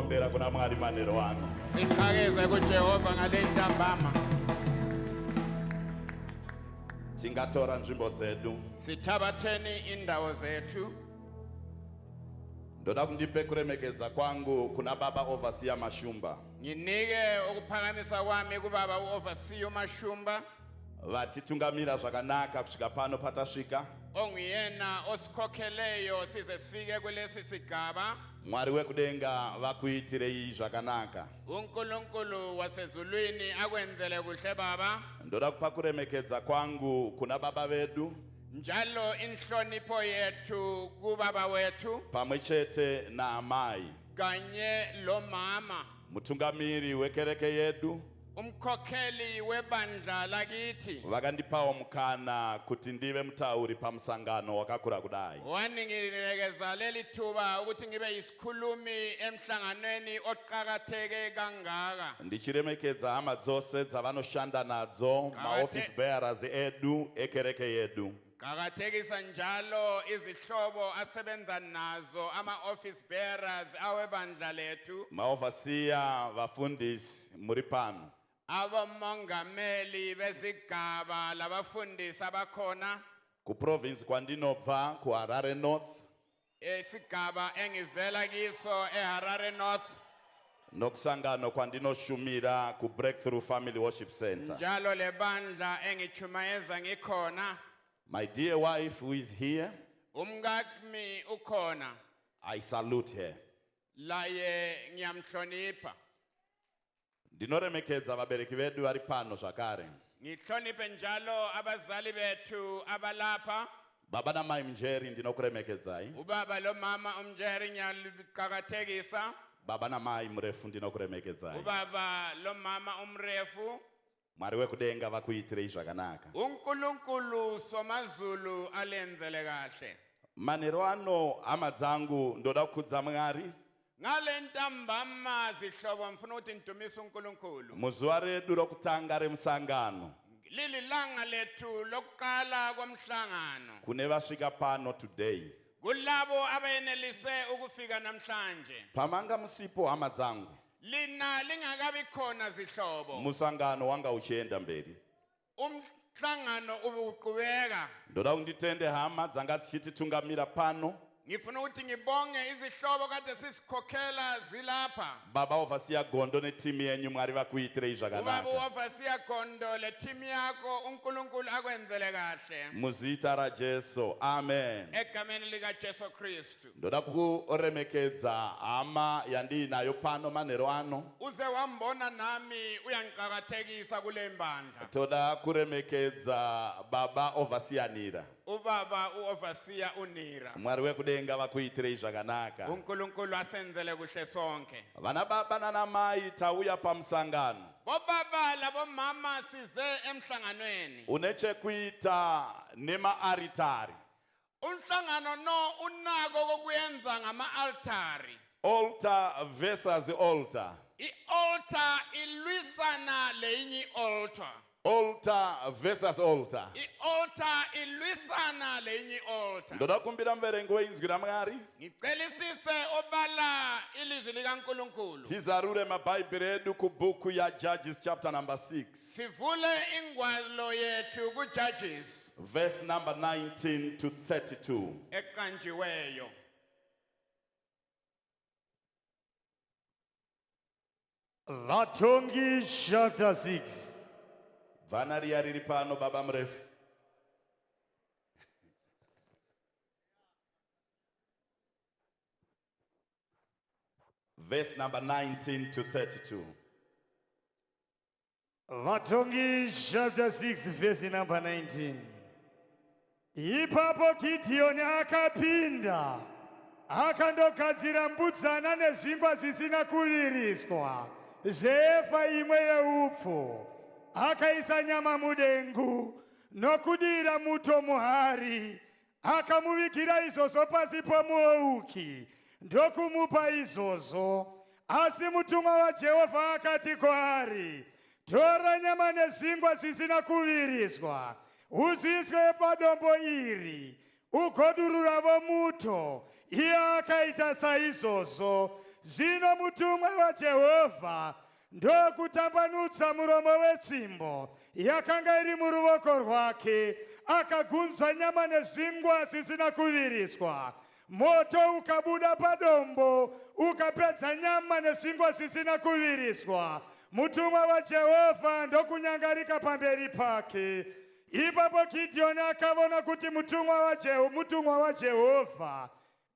tinombera kuna Mwari manheru ano. Siqhakeze kuJehova ngale ntambama. Tingatora nzvimbo dzedu. Sithabatheni indawo zethu. Ndoda kundipe kuremekedza kwangu kuna baba overseer Mashumba. Nginike ukuphakamisa kwami kubaba uOverseer Mashumba. Vatitungamira zvakanaka kusvika pano patasvika. Onguyena osikhokheleyo size sifike kulesi sigaba. Mwari wekudenga vakuitirei zvakanaka. uNkulunkulu wasezulwini akwenzele kuhle baba. Ndoda kupa kuremekedza kwangu kuna baba vedu. Njalo inhlonipho yethu kubaba wethu. Pamwechete na amai. Kanye lo mama. Mutungamiri wekereke yedu. Umkhokheli webandla lakithi. Vakandipawo mukana kuti ndive mutauri pamusangano wakakura kudai. Waningilekeza leli thuba ukuthi ngibe yisikhulumi emhlanganweni oqhakatheke kangaka. Ndichiremekedza hama dzose dzavanoshanda nadzo maoffice bearers edu ekereke yedu. Qhakathekisa njalo izihlobo asebenza nazo ama-office bearers awebandla lethu. Maoverseer vafundisi muri pano. Abamongameli bezigaba labafundisi abakhona. Ku province kwandinobva ku Harare North. Isigaba engivela kiso eHarare North. Nokusangano kwandinoshumira ku Breakthrough Family Worship Center. Njalo lebandla engichumayeza ngikhona. My dear wife who is here, Umngakmi ukhona. I salute her. Laye ngiyamhlonipha. Ndinoremekedza vabereki vedu vari pano zvakare. Ngihloniphe njalo abazali bethu abalapha. Baba na mai Mjeri ndinokuremekedzai. Ubaba lo mama uMjeri ngiyaqhakathekisa. Baba na mai Mrefu ndinokuremekedzai. Ubaba lo mama uMrefu. Mwari wekudenga vakuitirei zvakanaka. uNkulunkulu somazulu alenzele kahle. Manheru ano hama dzangu ndoda kukudza Mwari. Ngale ntambama zihlobo mfuna ukuthi ndumise uNkulunkulu. Muzuva redu rokutanga remusangano. Lili langa lethu lokuqala komhlangano. Kune vasvika pano today. Kulabo abayenelise ukufika namhlanje. Pamanga musipo hama dzangu. Lina lingakabi khona zihlobo. Musangano wanga uchienda mberi. Umhlangano ubuqhubeka. Ndoda unditende hama dzanga dzichititungamira pano. Ngifuna ukuthi ngibonge izihlobo kade sisikhokhela zilapha. Baba Overseer Gondo ne team yenyu Mwari vakuitirei zvakanaka. Ubaba Overseer Gondo le team yakho uNkulunkulu akwenzele kahle. Muzita ra Jesu. Amen. Egameni lika Jesu Kristu. Ndoda kuremekedza hama yandinayo pano manheru ano. Uze wambona nami uyangiqhakathekisa kule mbandla. Toda kuremekedza Baba Overseer Nira. Ubaba uOverseer uNira. Mwari wekudenga vakuitirei zvakanaka. uNkulunkulu asenzele kuhle sonke. Vana baba nana mai tauya pamusangano. Bobaba labo mama size emhlanganweni. Unechekuita nema-aritari. Umhlangano no unako kokuyenza ngama-altari. Altar versus altar. I-altar ilwisana lenye altar. Altar versus altar. I-altar ilwisana lenye altar. Ndoda kumbira mverengo weinzwi raMwari. Ngicelisise obala ilizwi likaNkulunkulu. Tizarure mabhayibheri edu kubhuku ya Judges chapter number 6. Sivule ingwalo yethu kuJudges. Verse number 19 to 32. Eqanjiweyo. Vatongi chapter 6. Vana riya riri pano baba mrefu. Verse number 19 to 32. Vatongi chapter 6 verse number 19. Ipapo Gideoni akapinda akandogadzira mbudzana nezvingwa zvisina kuviriswa zveefa imwe yeupfu. Akaisa nyama mudengu nokudira muto muhari. Akamuvigira izvozvo pasi pomuouki ndokumupa izvozvo. Asi mutumwa waJehovha akati kwaari, tora nyama nezvingwa zvisina kuviriswa uzviiswe padombo iri ugodururavo muto. Iye akaita saizvozvo. Zvino mutumwa waJehovha ndokutambanudza muromo wetsvimbo yakanga iri muruoko rwake, akagunzva nyama nezvingwa zvisina kuviriswa. Moto ukabuda padombo ukapedza nyama nezvingwa zvisina kuviriswa. Mutumwa waJehovha ndokunyangarika pamberi pake. Ipapo Gideoni akaona kuti mutumwa waJehovha.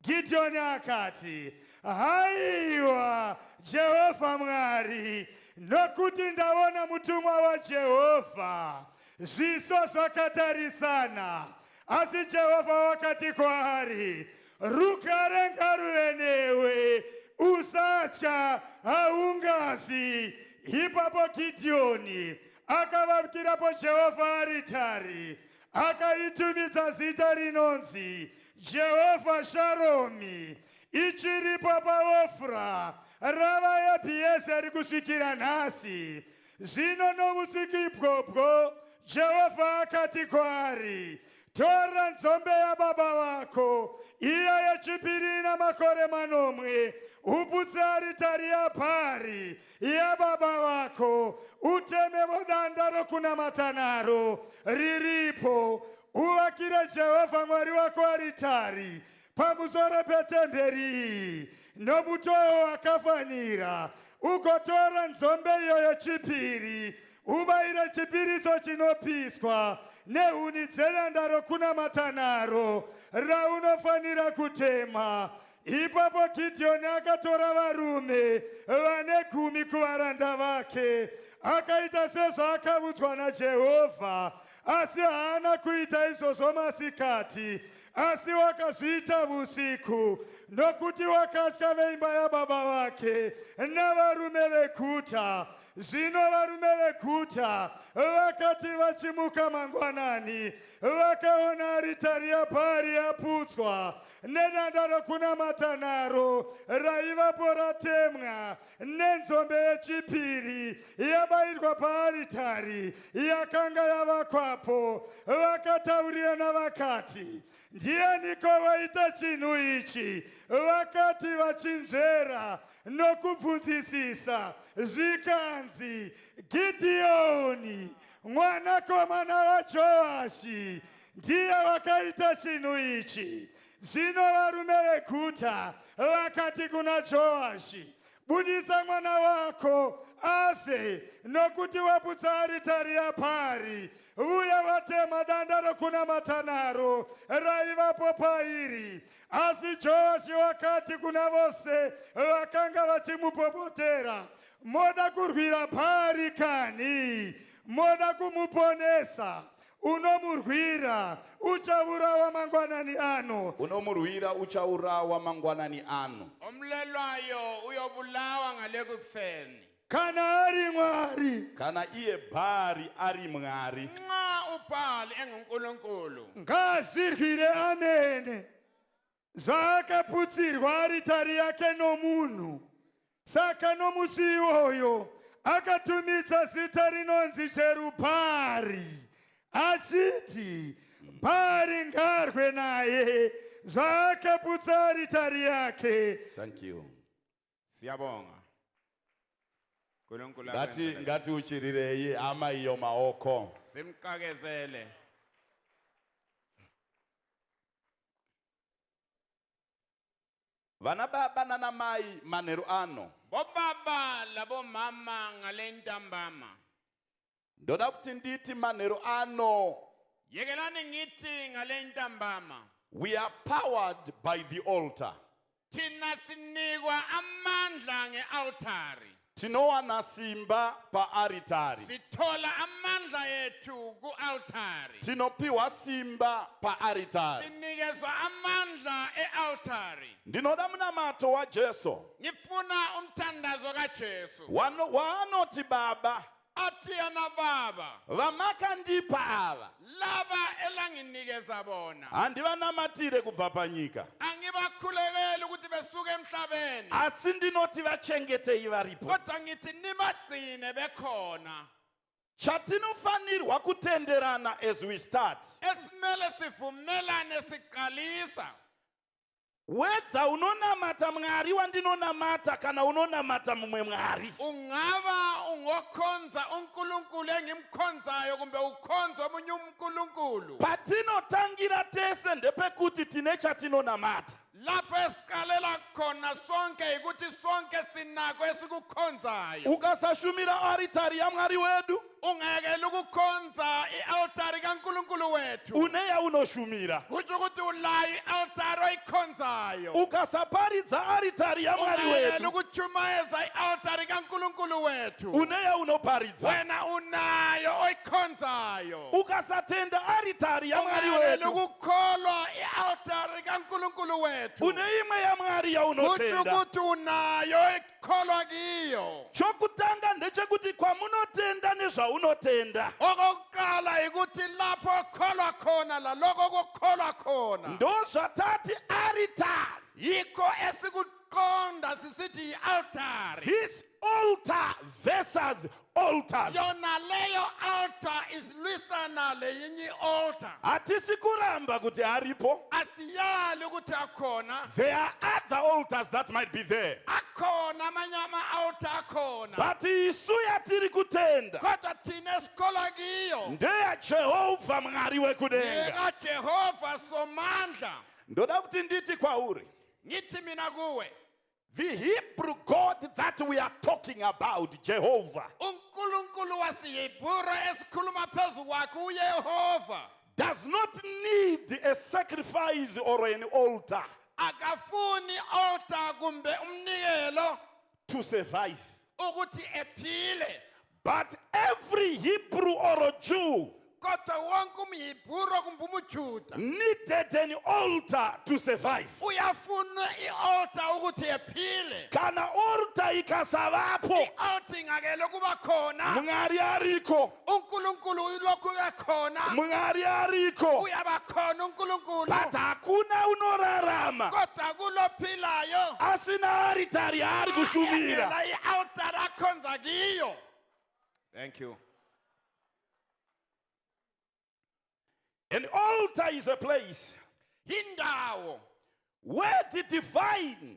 Gideoni akati, haiwa Jehovha Mwari, nokuti ndaona mutumwa waJehovha. Zviso zvakatarisana, asi Jehovha wakati kwaari, rugare ngaruve newe, usatya, haungafi. Ipapo Gideoni akavakirapo Jehovha aritari, akaitumidza zita rinonzi Jehovha Sharomi. Ichiripo paOfra rava yaBhiezeri kusvikira nhasi. Zvino nousiku ibwobwo Jehovha akati kwaari, tora nzombe yababa vako, iya yechipiri ina makore 9, uputse aritari yaBhari yababa vako, utemevo danda rokunamata naro riripo, uvakire Jehovha Mwari wako aritari pamusoro petemberi nomutoo wakafanira. Ugotora nzombe iyoyo chipiri, ubayire chipiriso chinopiswa nehuni dzedanda rokunamata naro raunofanira kutema. Ipapo Gideoni akatora varume vane 10 kuvaranda vake, akaita sezvaakaudzwa naJehovha, asi haana kuita izvozvo masikati, asi wakazviita usiku, nokuti wakatya veimba yababa vake navarume veguta. Zvino varume veguta vakati vachimuka mangwanani, vakaona aritari yaBhari yaputswa nedanda rokunamata naro raivapo ratemwa, nenzombe yechipiri yabayirwa paaritari yakanga yavakwapo. Vakataurirana vakati, ndianiko waita chinhu ichi? Vakati vachinzvera nokubvunzisisa, zvikanzi, Gideoni mwanakomana waJoashi ndiye wakaita chinhu ichi. Zvino varume veguta vakati kuna Joashi, budisa mwana wako afe, nokuti waputsa aritari yaBhari uye watema danda rokunamata naro raivapo pairi. Asi Joashi wakati kuna vose vakanga vachimupopotera, moda kurwira Bhari kani? Moda kumuponesa? Unomurwira uchaurawa mangwanani ano. Unomurwira uchaurawa mangwanani ano. Omlelwayo uyobulawa ngale kuseni. Kana ari Mwari, kana iye Bhari ari Mwari, Nxa uBhali enguNkulunkulu, ngazvirwire amene zvakaputsirwa aritari yake nomunhu. Saka nomusi iwoyo akatumidza zita rinonzi Jerubhari, achiti Bhari ngarwe naye zvakaputsa aritari yake. Thank you. siyabonga. Nkulunkulu Ngati uchirirei ama iyo maoko. simqakezele. Vana baba nana mai manheru ano, Bobaba labo mama ngale ntambama. ndoda kuti nditi manheru ano, Yekelani ngithi ngale ntambama. we are powered by the altar. Thina sinikwa amandla ngealtari. Tinowana simba pa aritari. Sithola amandla ethu kualtari. Tinopiwa simba pa aritari. Sinikezwa amandla ealtari. Ndinoda munamato wa Jesu. Ngifuna umthandazo kaJesu. Wanoti baba, Athi yana baba, vamakandipa ava laba elanginikeza bona. handivanamatire kubva panyika, Angibakhulekeli ukuthi besuke emhlabeni. asi ndinoti vachengetei varipo. Kodwa ngithi nibagcine bekhona. Chatinofanirwa kutenderana as we start, Esimele sivumelane siqalisa. Wedza unonamata Mwari wandinonamata kana unonamata mumwe Mwari. ungaba ungokhonza uNkulunkulu engimkhonzayo kumbe ukhonza omunye uNkulunkulu. Patinotangira tese ndepekuti tine chatinonamata. Lapho esiqalela khona sonke ukuthi sonke sinako esikukhonzayo. Ukasashumira aritari ya Mwari wedu, Ungekela ukukhonza i-altari kaNkulunkulu wethu. uneya unoshumira. Kutsho ukuthi ulayo i-altari oyikhonzayo. Ukasaparidza aritari ya Mwari Ungekela wedu, ukuchumayeza i-altari kaNkulunkulu wethu. uneya unoparidza. Wena unayo oyikhonzayo. Ukasatenda aritari ya Mwari Ungekela wedu, ukukholwa i-altari kaNkulunkulu wethu. uneimwe ya Mwari ya Kutsho unotenda. ukuthi unayo oyikholwa kiyo. Chokutanga ndechekuti kwamunotenda nezvaunotenda, Okokuqala ukuthi lapho okholwa khona laloko kokholwa khona. ndozvatati aritari. Yikho esikuqonda sisithi i-altari. This altar versus altars. Yona leyo altar isilwisana leyinye i-altar. Hatisi kuramba kuti aripo. Asiyali ukuthi akhona. There are other altars that might be there. Akhona amanye ama-altar akhona. But isu yatiri kutenda Kodwa thina esikholwa kiyo ndeya Jehova Mwari wekudenga. ngekaJehova Somandla. Ndoda kuti nditi kwauri, Ngithi mina kuwe, the Hebrew God that we are talking about, Jehovah, uNkulunkulu wasiHebrew esikhuluma phezu kwakhe uYehova does not need a sacrifice or an altar akafuni altar kumbe umnikelo to survive. ukuthi ephile. But every Hebrew or a Jew Kodwa wonke umHebrew kumbe umJuda needed an altar to survive. uyafuna i-altar ukuthi ephile. Kana altar ikasavapo, I-altar ingakele kuba khona. Mwari ariko, uNkulunkulu ulokhu ekhona. Mwari ariko, Uyaba khona uNkulunkulu. but hakuna unorarama Kodwa kulophilayo asina aritari ari kushumira. ayekela i-altar akhonza kiyo. Thank you. An altar is a place Indawo where the divine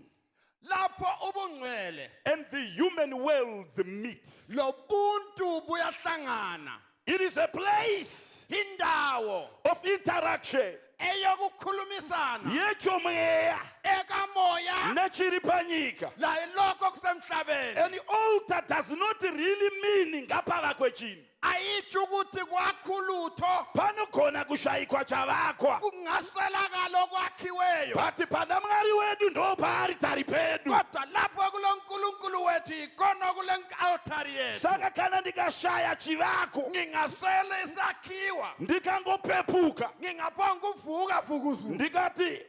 lapho ubungcwele and the human worlds meet. lobuntu buyahlangana. It is a place Indawo of interaction. eyokukhulumisana Yechomoya ekamoya nechiripanyika. la ilokho kusemhlabeni. An altar does not really mean ngapha kwechini. Ayitsho ukuthi kwakhulutho Panokhona kushayikwa chavakwa. kungaselakala okwakhiweyo. But pana Mwari wedu ndo paaritari pedu. Kodwa lapho kuloNkulunkulu wethu ikona kule altari yethu. Saka kana ndikashaya chivako, Ngingasele isakhiwa. ndikangopepuka, Ngingabonga uvuka vukuzu. ndikati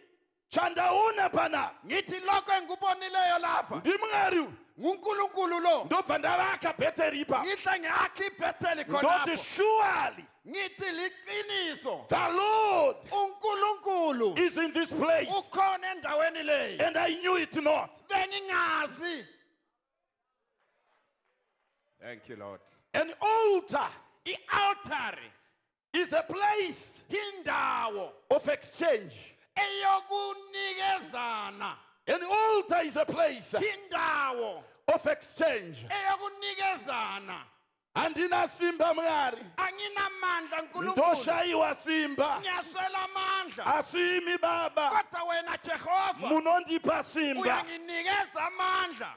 chandauna pana Ngithi lokho engikubonileyo lapha ndimwari nguNkulunkulu lo. ndobva ndavaka bheteripa. Ngihle ngiyakha ibhetheli Ndoti khonapho. surely Ngithi liqiniso. the Lord uNkulunkulu is in this place, ukhona endaweni leyo. and I knew it not. Bengingazi. Thank you, Lord. An altar I-altari is a place indawo of exchange. eyokunikezana. An altar is a place Indawo of exchange. eyokunikezana. Andina simba Mwari, Anginamandla uNkulunkulu. ndoshayiwa simba, Ngiyaswela amandla. asimi baba, Kodwa wena Jehova munondipa simba. uyanginikeza amandla.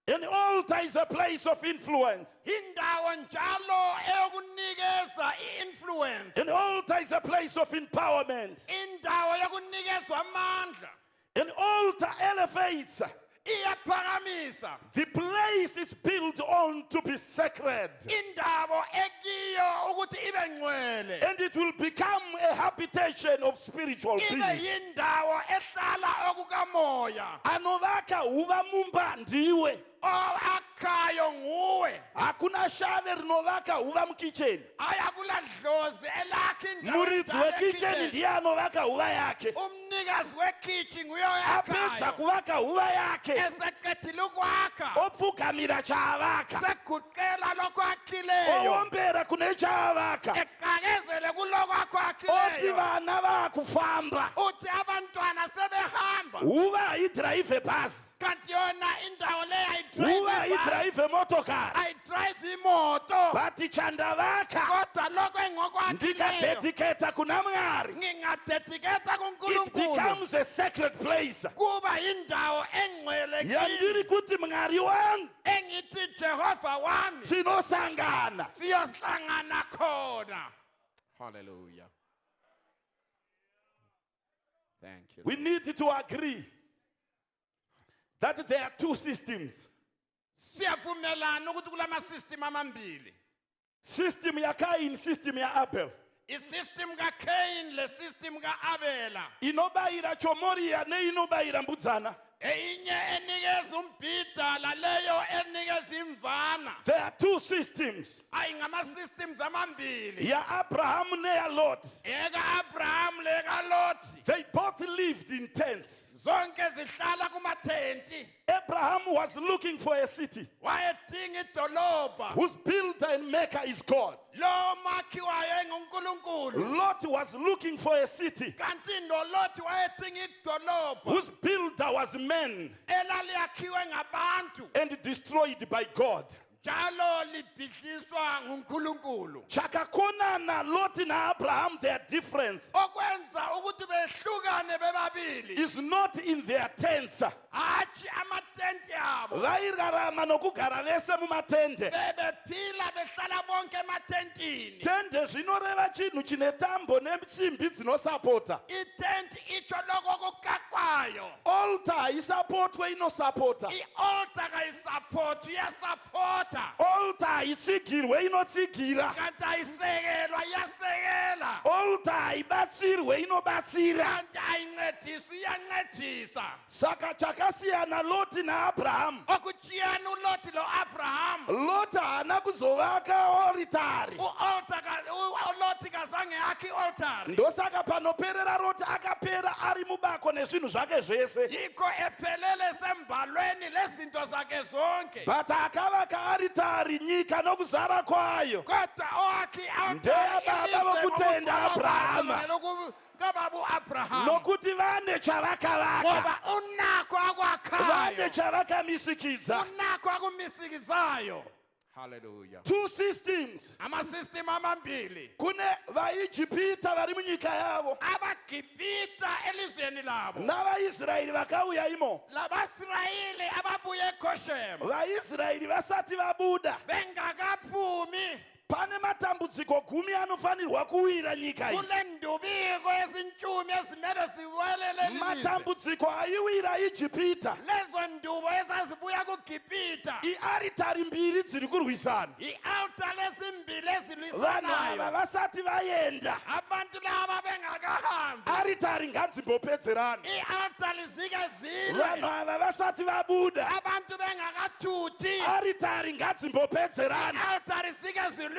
An altar is a place of influence. Indawo njalo eyokunikeza i-influence. An altar is a place of empowerment. Indawo yokunikezwa amandla. An altar elevates. Iyaphakamisa. The place is built on to be sacred. Indawo ekiyo ukuthi ibe ngcwele. And it will become a habitation of spiritual Ibe beings. yindawo ehlala okukamoya. Anovaka uva mumba ndiwe. Akhayo nguwe. Hakuna shave rinovaka uva mkicheni. Ayakula dlozi elakha indawo. Muridzi wekicheni ndiye anovaka uva yake. Umnikazi wekichi nguye Apedza oyakhayo. kuvaka uva yake, Eseqedile ukwakha. opfugamira chaavaka, Seguqela lokho akhileyo. owombera kune chaavaka, Eqakezele kuloko oti akhileyo. vana vakufamba. Uthi abantwana sebehamba. ihamba uba ayidrayive bhasi, kanti yona indawo le uba ayidrayive ayidrayive motokari, ayidrayive imoto but chandavaka kodwa lokho engokwakhileyo ndikadedicata kuna Mwari. ngingadediketa It kuNkulunkulu becomes a sacred place. kuba indawo engcwele Yandiri kuti Mwari wangu engithi Jehova wami tinosangana. siyohlangana khona. Hallelujah. Thank you. We need to agree that there are two systems. Siyavumelana ukuthi kulama system amambili. System ya Cain, system ya Abel. I-system kaCain le system kaAbela. Inobayira chomoria ne inobayira mbudzana. Eyinye enikeza umbhida laleyo enikeza imvana. There are two systems. Ayingama systems amambili. Ya Abraham ne ya Lot. Eka Abraham le kaLot. They both lived in tents. Zonke zihlala kumathenti. Abraham was looking for a city Wayedinga idolobha. whose builder and maker is God. Lo makhiwayo enguNkulunkulu. Lot was looking for a city Kanti noLot wayedinga idolobha. whose builder was men Elaliyakhiwe ngabantu. and destroyed by God. Jalo libhidliswa nguNkulunkulu. Chakakonana Lot na Abraham, their difference Okwenza ukuthi behlukane bebabili. is not in their tents. Hathi amatenti abo. Vairarama nokugara vese mumatende. Bebephila behlala bonke ematentini. Tende zvinoreva chinhu chine tambo nesimbi dzinosapota. Itenti icho lokho kukakwayo. Altar haisapotwe inosapota. I-altar kayisupport iyasupport. Altar haitsigirwe inotsigira. Kanti ayisekelwa iyasekela. Altar haibatsirwe inobatsira. Kanti ayincedisi iyancedisa. Saka chakasiyana Loti na Abraham. Okuchiyana uLot lo Abraham. Lot haana kuzovaka oritari. uLot kazange akhi altar. Ndosaka panoperera Lot akapera ari mubako nezvinhu zvake zvese. Yikho ephelele sembalweni lezinto zakhe zonke. But akavaka aritari nyika nokuzara kwayo. Kodwa owakhi Ndeya baba vokutenda Abraham. kababu Abraham. Nokuti vane chavakavaka. Ngoba unakho Vane akwakhayo. chavakamisikidza. Unakho akumisikizayo. Hallelujah. Two systems. Ama-system amambili. Kune vaIjipita vari munyika yavo. Abagibhita elizweni labo. NavaIsraeri vakauya imo. Labasirayeli ababuye eGoshen. VaIsraeri vasati vabuda. Bengakaphumi. Pane matambudziko 10 anofanirwa kuwira nyika iyi. Kule ndubiko ezintshumi ezimele ziwelele leli lizwe. Matambudziko aiwira Ijipita. Lezo ndubo ezazibuya kuGibhita. Iaritari mbiri dziri kurwisana. I-altar lezimbili Vanhu ezilwisanayo. ava vasati vaenda. Abantu laba bengakahambi. Aritari ngadzimbopedzerana. I-altar lizike Vanhu zilwe. ava vasati vabuda. Abantu bengakathuthi. Aritari ngadzimbopedzerana. I-altar izike zilwisane.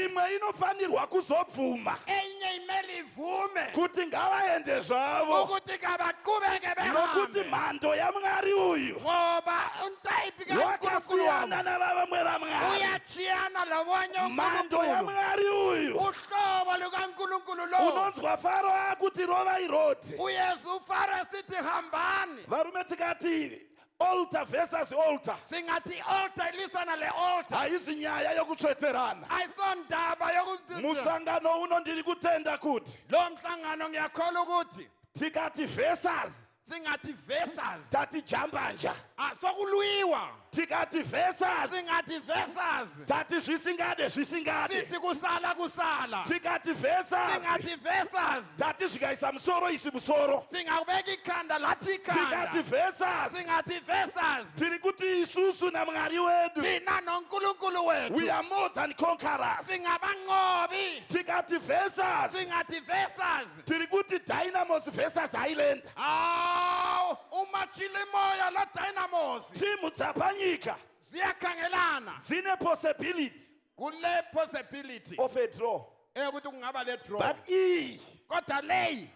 Imwe inofanirwa kuzobvuma Enye imele ivume. kuti ngavaende zvavo. Ukuthi kabaqhubeke Nokuti behambe. mhando yaMwari uyu Ngoba untayiphi kaNkulunkulu wakasiyana navavamwe vaMwari. uyachiyana lobonye Mhando uNkulunkulu. yaMwari uyu Uhlobo lukaNkulunkulu lo. unonzwa Faro akuti rovai roti. uYesu uFaro sithi hambani. Varume tikati altar versus altar Singathi altar ilisana le altar. haisi nyaya yokutsveterana. Ayisondaba yokuthi Musangano uno ndiri kutenda kuti lo mhlangano ngiyakholwa ukuthi tikati versus singathi versus. tati jambanja. Sokulwiwa. Tikati versus Singathi versus. tati zvisingade. Sithi kusala. Tikati versus Singathi versus. tati zvikaisa musoro isi musoro. Singawubeka ikhanda lathi Tikati ikhanda. versus Singathi versus. tiri kuti isusu naMwari wedu Thina noNkulunkulu we wethu are more than conquerors. singabanqobi. Tikati versus Singathi versus. tiri kuti dynamos versus highland. Aw, umachilimoya la dynamos Timu dzapanyika ziyakhangelana. dzine possibility Kule possibility of a draw. ukuthi kungaba le draw. But iyi Kodwa leyi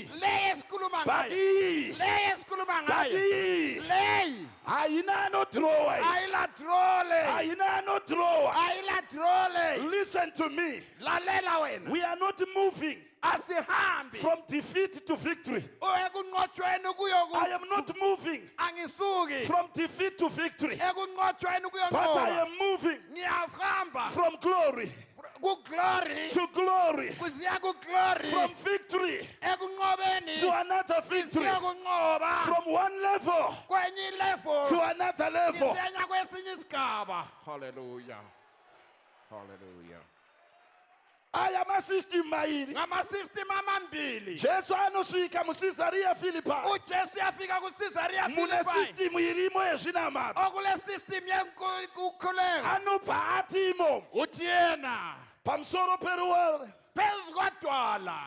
esikhuluma but ngayo. iyi Leyi esikhuluma but ngayo. iyi Leyi ayinano draw. ayila draw le. Ayinano draw. Ayila draw le. Listen to me. Lalela wena. We are not moving Asihambi from defeat to victory. ekunqotshweni I am not moving angisuki from defeat to victory, ekunqotshweni but I kuyonqoba am moving ngiyahamba from glory ku-glory to glory, kusiya ku-glory from victory ekunqobeni to another victory, siya kunqoba from one level kwenye level to another level. ngisenya kwesinye isigaba haleluya haleluya I am a system mairi. ngama-system amambili Jesu anosvika muCaesarea Philippi. ujesu yafika kuCaesarea Mune Philippi system irimo yezvinamata. okule system yenkukhuleko Anobva ati imo uthi yena pamusoro peruware, phezu kodwala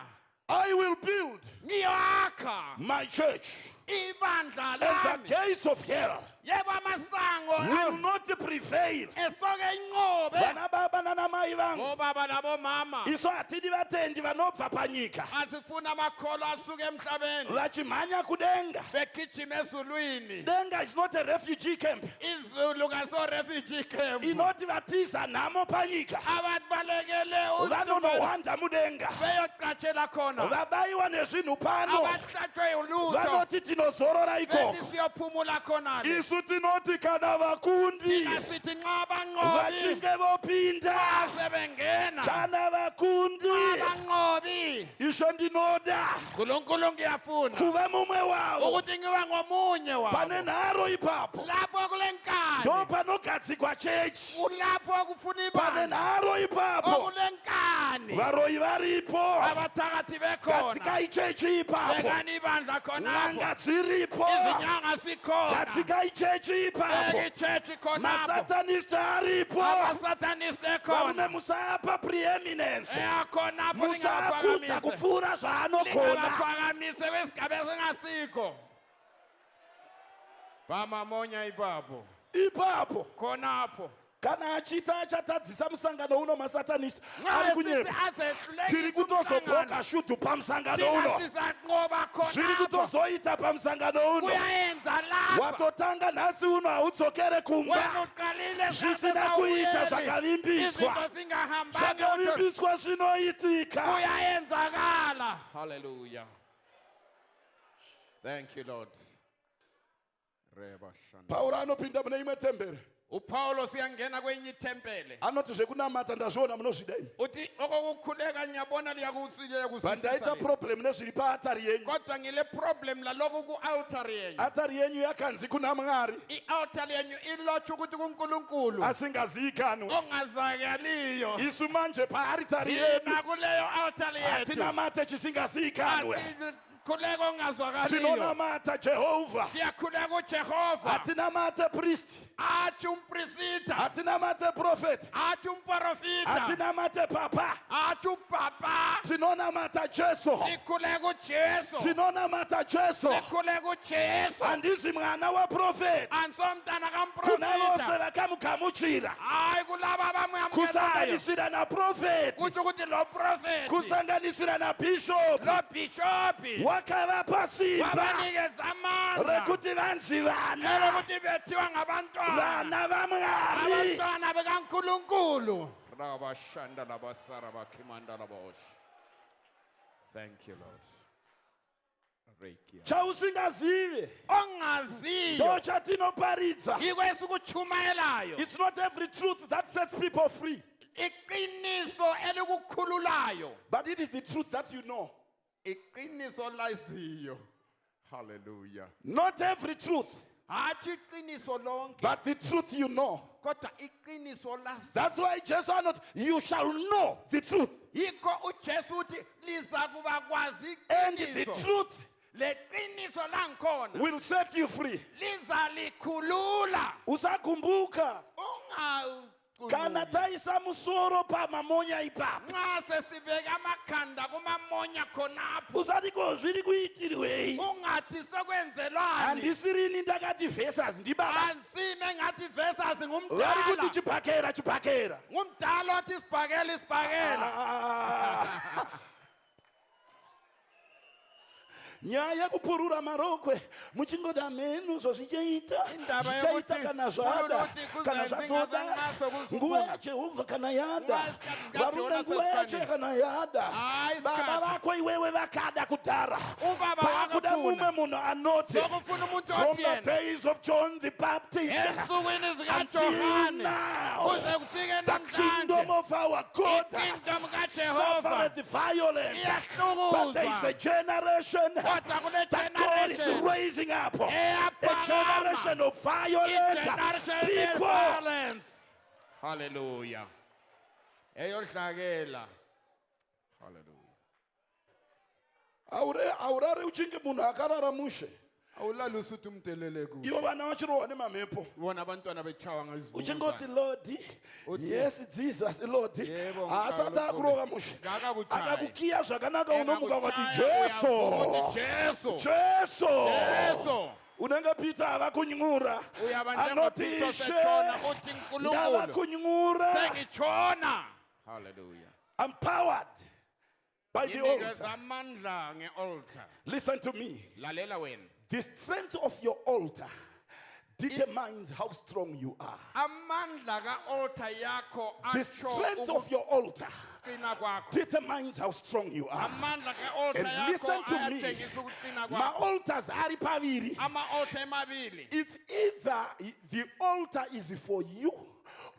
I will build ngiyoakha my church, ibandla and the lami gates of hell yebo amasango will not prevail. esoke inqobe Vana baba nana mai vangu, obaba nabomama isu hatidi vatendi vanobva panyika asifuna amakholo asuke emhlabeni vachimhanya kudenga. begijima ezulwini Denga is not a refugee camp. izulu kaso-refugee camp Inoti vatiza nhamo panyika, abantu balekele vanonohwanda mudenga, beyocatshela khona vabayiwa nezvinhu pano, abahlatshwe ulutho vanoti tinozorora ikoko. bethi siyophumula khonale Isu tinoti kana vakundi thina sithi nxa banqobi vachinge vopinda, sebengena kana vakundi abanqobi isvo ndinoda nkulunkulu ngiyafuna kuva mumwe wavo. ukuthi ngiwe ngomunye Pane wabo nharo ipapo lapho kule nkani ndo panogadzikwa chechi. kulapho kufuna Pane ibandla nharo ipapo okule nkani varoyi varipo. abathakathi bekhona Gadzikai chechi ipapo, bekani ibandla khonapho n'anga dziripo. izinyanga sikhona Gadzikai chechi ipapo, ichechi khonapho masatanista aripo. abasataniste Varume khona musapa preeminence, eyakhonapho musakudza lingaphakamise kupfuura zvaanogona. lingabaphakamise kwesigaba esingasikho vamamonya ipapo Ipapo khonapho kana achiita achatadzisa musangano uno masatanista ari nxa kunyepa. esithi azehlulekise Tiri kutozobhoka shudhu pamusangano uno, sizanqoba zviri khonapho kutozoita pamusangano uno. kuyayenza lapha Watotanga nhasi uno haudzokere wena kumba, uqalile zvisina kuita zvakavimbiswa. izinto zingahambanga Zvakavimbiswa zvinoitika. kuyayenzakala haleluya thank you lord reba shanda Pauro anopinda mune imwe temberi upawulo siyangena kwenye itempele anoti zvekunamata ndazviona munozvidei, uthi okokukhuleka ngiyabona pandaita liyakuzwisisa problem nezviri paatari yenyu. kodwa ngile problem laloko ku-altari yenyu Atari yenyu yakanzi kuna Mwari i-altari yenyu ilotsha ukuthi kunkulunkulu asingazikanwe. ongazakaliyo Isu manje paaritari yedu thina kuleyo altari yethu hatinamate chisingazikanwe, asikhuleka ongazakaliyo tinonamata Jehovha. siyakhuleka ujehova Hatinamate priest, athi umprofita hatinamate prophet, athi umprofita hatinamate papa, athi ubhapa tinonamata Jesu, sikhuleka ujesu tinonamata Jesu. sikhuleka ujesu Handisi mwana waprofeti, ansomntana kuna vose kamprofita vakamugamuchira, hayi kulaba abamuyamukelayo kusanganisira naprofeti, kutsho ukuthi lo profeti kusanganisira nabhishopu, lo bhishopi wakavapa simba wabanikeza amandla rekuti vanzi vana, elokuthi bethiwa ngabantwana vana vaMwari. abantwana bekankulunkulu rabashanda labasara bakhimanda labosh thank you lord reiki Chausingazive ongaziyo ndo chatinoparidza. yiko esikuchumayelayo It's not every truth that sets people free, iqiniso elikukhululayo but it is the truth that you know. iqiniso laziyo hallelujah Not every truth, hathi iqiniso lonke but the truth you know. kodwa iqiniso laziyo That's why Jesus said, not you shall know the truth, yikho ujesu uthi liza kuba kwazi and the iqiniso truth le qiniso langikhona will set you free. liza likhulula Usakumbuka kana ungaqululi taisa musoro pamamonya ipapo, nxa sesibeke amakhanda kumamonya khonapho usati ko zviri kuitirwei. ungathi sekwenzelwani Handisirini ndakati verses ndibaba ansime ngathi verses vari ngumdala kuti chibhakera ngumdala othi isibhakela Ah, nyaya kupurura marokwe muchingoti amenu zozvichaita Indaba zvichaita yokuthi kana zvada kunokuthi kana kuzenze zvazoda ngazo kuzofuna. nguva yajehovha kana yada Nguva varume yaJehovha nguva yacho sesifanele. kana yada Hayi baba isikhathi. vako iwewe vakada kudhara Ubaba pakuda mumwe wakafuna. munhu anoti Sokufuna umuntu from the othiyena. days of John the Baptist Ensukwini until zikaJohane. now Kuze kufike the kingdom namhlanje. of our God Ikingdom kaJehova. suffereth violence, but there is a Iyahlukuzwa. generation Kodwa kule that God is generation. raising up, a Eyaphakama. generation of violent Igeneration people. violence. Hallelujah. Eyodlakela. Hallelujah. Aurare uchinge munhu akarara mushe Awulala usuthi umdelele ku. ivo vana vachirohwa nemamhepo Wona abantwana bechawa uchingoti ngezivukuzane. Lord Uthi, yes Jesus Lord Yebo, haasati ngicela akurohwa mushe Ngakakuchayi. akakukiya zvakanaka unomuka ukati Engakuchaya, Jesu uyavuka Jesu. Jesu Jesu. unenge Peter avakunyura Uyaba anoti njengopito ishe setshona uthi nkulunkulu. ndavakunyura Sengitshona. Hallelujah. empowered by the Nginikeza altar. amandla nge-altar. Listen to me. Lalela wena. The strength of your altar determines how strong you are. Amandla ka-altar yakho The atsho strength of your altar ukuqina kwakho. determines how strong you are. Amandla ka-altar And listen yakho to me. ayatshengisa ukuqina My kwakho. altars are paviri. Ama-altar emabili. It's either the altar is for you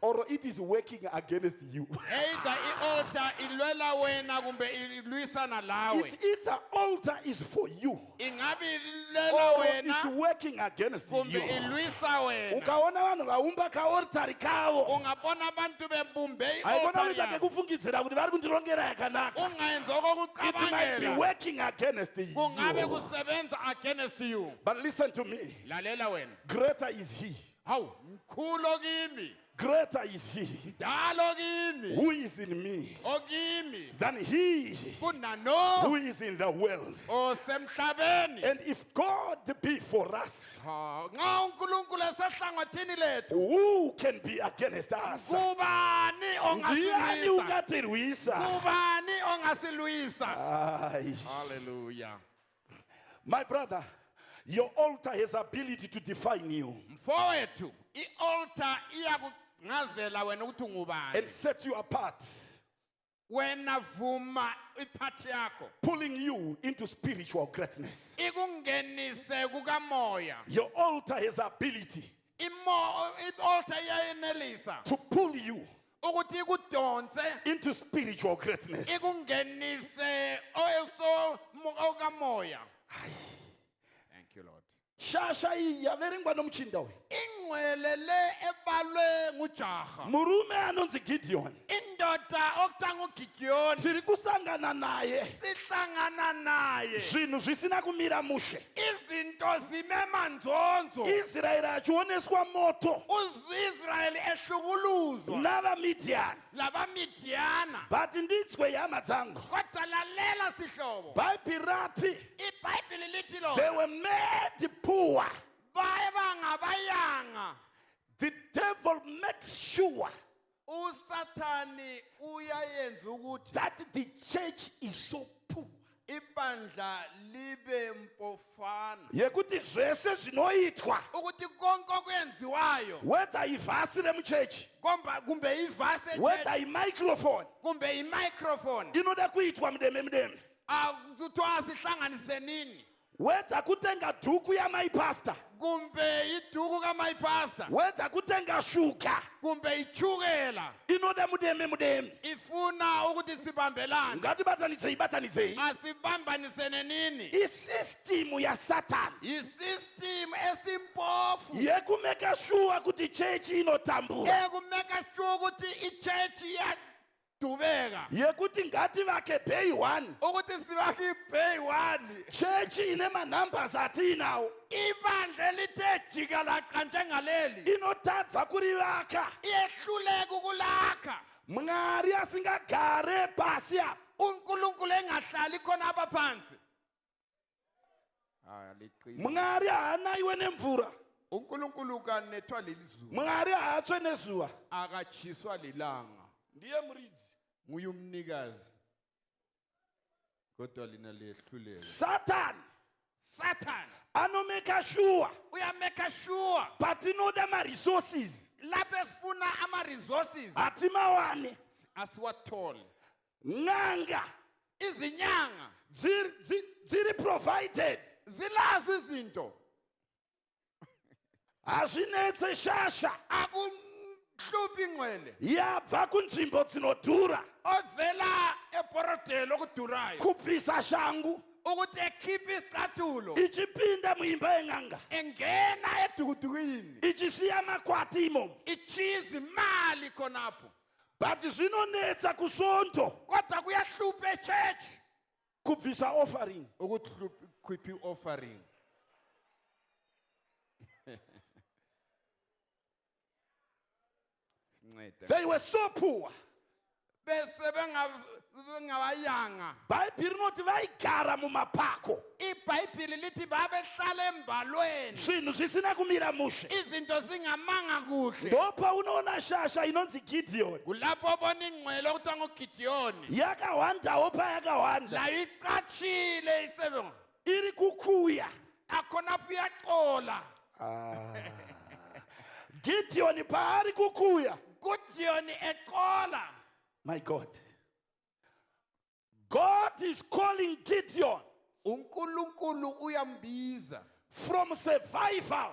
or it is working against you. Either i-altar ilwela wena kumbe ilwisana lawe. It's either altar is for you Ingabe ilwela or it's wena working against kumbe you. ilwisa wena. Ukaona vanhu vaumba kaoritari kavo Ungabona abantu bebumbe haikona i-altar kuita yabo. kekufungidzira kuti vari kundirongera yakanaka. Ungayenzi It might be okokucabangela. working against you. Kungabe kusebenza against you. But listen to me. Lalela wena. Greater is he. Hawu, mkhulu kimi. Greater is he Dalo kimi. who is in me Okimi. than he Kunano who is in the world. osemhlabeni. And if God be for us, Ha, Nga uNkulunkulu esehlangothini lethu. who can be against us? Kubani Ndiani ongasilwisa? ungatirwisa? Kubani ongasilwisa? Aye. Hallelujah. My brother, your altar has ability to define you Mfowethu, i-altar iyakungazela wena ukuthi ungubani. and set you apart, Wena vuma iphathi yakho. pulling you into spiritual greatness. Ikungenise kukamoya. Your altar has ability I-altar iyayenelisa to pull you ukuthi ikudonse into spiritual greatness. ikungenise okamoya. Thank you, Lord. Shasha iya veringwa nomuchinda we. Ingcwele le ebalwe ngujaha. Murume anonzi Gideon. Indoda okutanga uGideon Tiri kusangana naye. sihlangana naye. Zvinhu zvisina kumira mushe. Izinto zimema nzonzo. Israeli achioneswa moto Uzisrael ehlukuluzwa navamidiani. labamidiana. But nditswe yama dzangu. Kodwa lalela sihlobo. Bhayibhili rati iBhayibheli lithi they lo were made poor. baye bangabayanga. The devil makes sure Usathani uyayenza ukuthi that the church is so poor. ibandla libe mpofana. Yekuti zvese zvinoitwa Ukuthi konke okwenziwayo whether ivhasi remuchechi kumbe ivase whether imicrophone kumbe imicrophone inoda kuitwa mudeme mudeme, akuthiwa sihlanganise nini whether kutenga dhuku yamaipasta, kumbe iduku kamayipasta whether kutenga shuga kumbe ichukela inoda mudeme mudeme. ifuna ukuthi sibambelane. Ngatibatanidzei Asibambanisene nini? isistimu yasatani Isystem esimpofu yekumeka sure kuti chechi inotambura, ekumeka sure ukuthi ichurch iyadubeka yekuti ngativake bay 1 ukuthi sibake ibay 1 chechi ine manumbers atinawo ibandla lithe jikalaka njengaleli inotadza kurivaka. iyehluleka ukulakha. Mwari asingagare pasi apa uNkulunkulu engahlali khona apha phansi. Mwari haanayiwe nemvura, uNkulunkulu kanethwa lelizulu Mwari haatsve nezuva, akatshiswa lilanga. ndiye muridzi. Nguye umnikazi kodwa lina liyehluleka. Satan Satan anomeka sure uyameka sure but inoda ma-resources lapho esifuna ama-resources atimawane asiwathole. nganga Izinyanga ziri provided zilazo izinto, azvinetse shasha akuhluphi ingcwele yabva kunzvimbo dzinodhura ovela eborodeni okudurayo kubvisa shangu ukuthi ekhiphe isicathulo ichipinda muimba yeng'anga engena edukudukwini ichisiya makwati imomo ichiza imali khonapho, but zvinonetsa kusonto kodwa kuyahlupha echechi kubvisa offering ukuthi khiphe i-offering. Sincede. they were so poor Bese bengabayanga. bhayibhili rinoti vaigara mumaphako iBhayibhili lithi babehlala embalweni zvinhu zvisina kumira mushe izinto zingamanga kuhle. ndopa unoona shasha inonzi gideon Kulapho ubona ingcwele okuthiwa nguGidiyoni yakahwandawo payakahwanda la icatshile isebenza iri kukuya akhonapho iyaxola. gideon paari kukuya uGidiyoni exola. my god god is calling gideon uNkulunkulu uyambiza from survival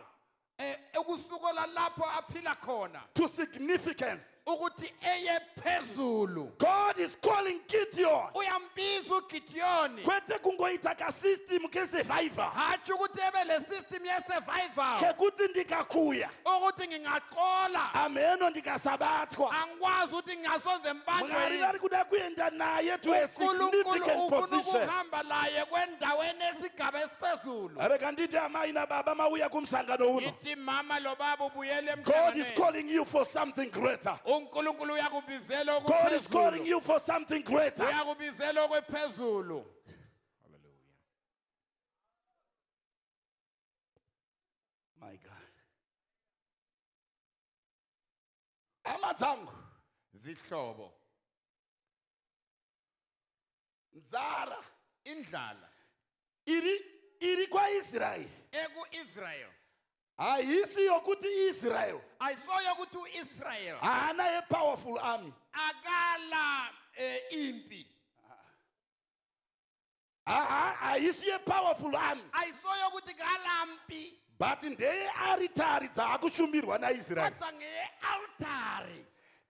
ekusukola lapho aphila khona to significance. ukuthi eye phezulu. God is calling Gideon. Uyambiza uGidiyoni Kwete kungoita ka system ke survivor. hathi ukuthi ebe le system ye survival Kekuti ndikakuya. ukuthi ngingaxola Ameno ndikasabathwa. angikwazi ukuthi ngingasoze Mngari mbanjwe. bari kuda kuyenda naye to a uNkulunkulu significant ufuna position. ukuhamba laye kwendaweni esigaba esiphezulu. Are kandidi amai na baba mauya kumsangano uno. Ithi mama lo baba ubuyele God is emhlanganweni. calling you for something greater. uNkulunkulu uyakubizela God is calling okuphezulu. you for something greater. uyakubizela okwephezulu. Hallelujah. My God. Amazangu. Zihlobo Nzara. indlala Iri kwa Israel. eku-Israel Ayisi yokuthi Israel. ayisoyo ukuthi u-Israel Hana a powerful army. akala impi. Ayisi a powerful army. ayisoyo ukuthi kalampi But ndeye aritari dzakushumirwa naIsrael. kodwa ngeye-altari.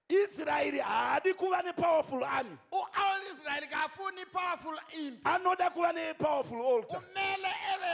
Israel haadi kuva ne powerful army. u-Israel kafuni powerful impi, Anoda kuva ne powerful altar. kumele ebe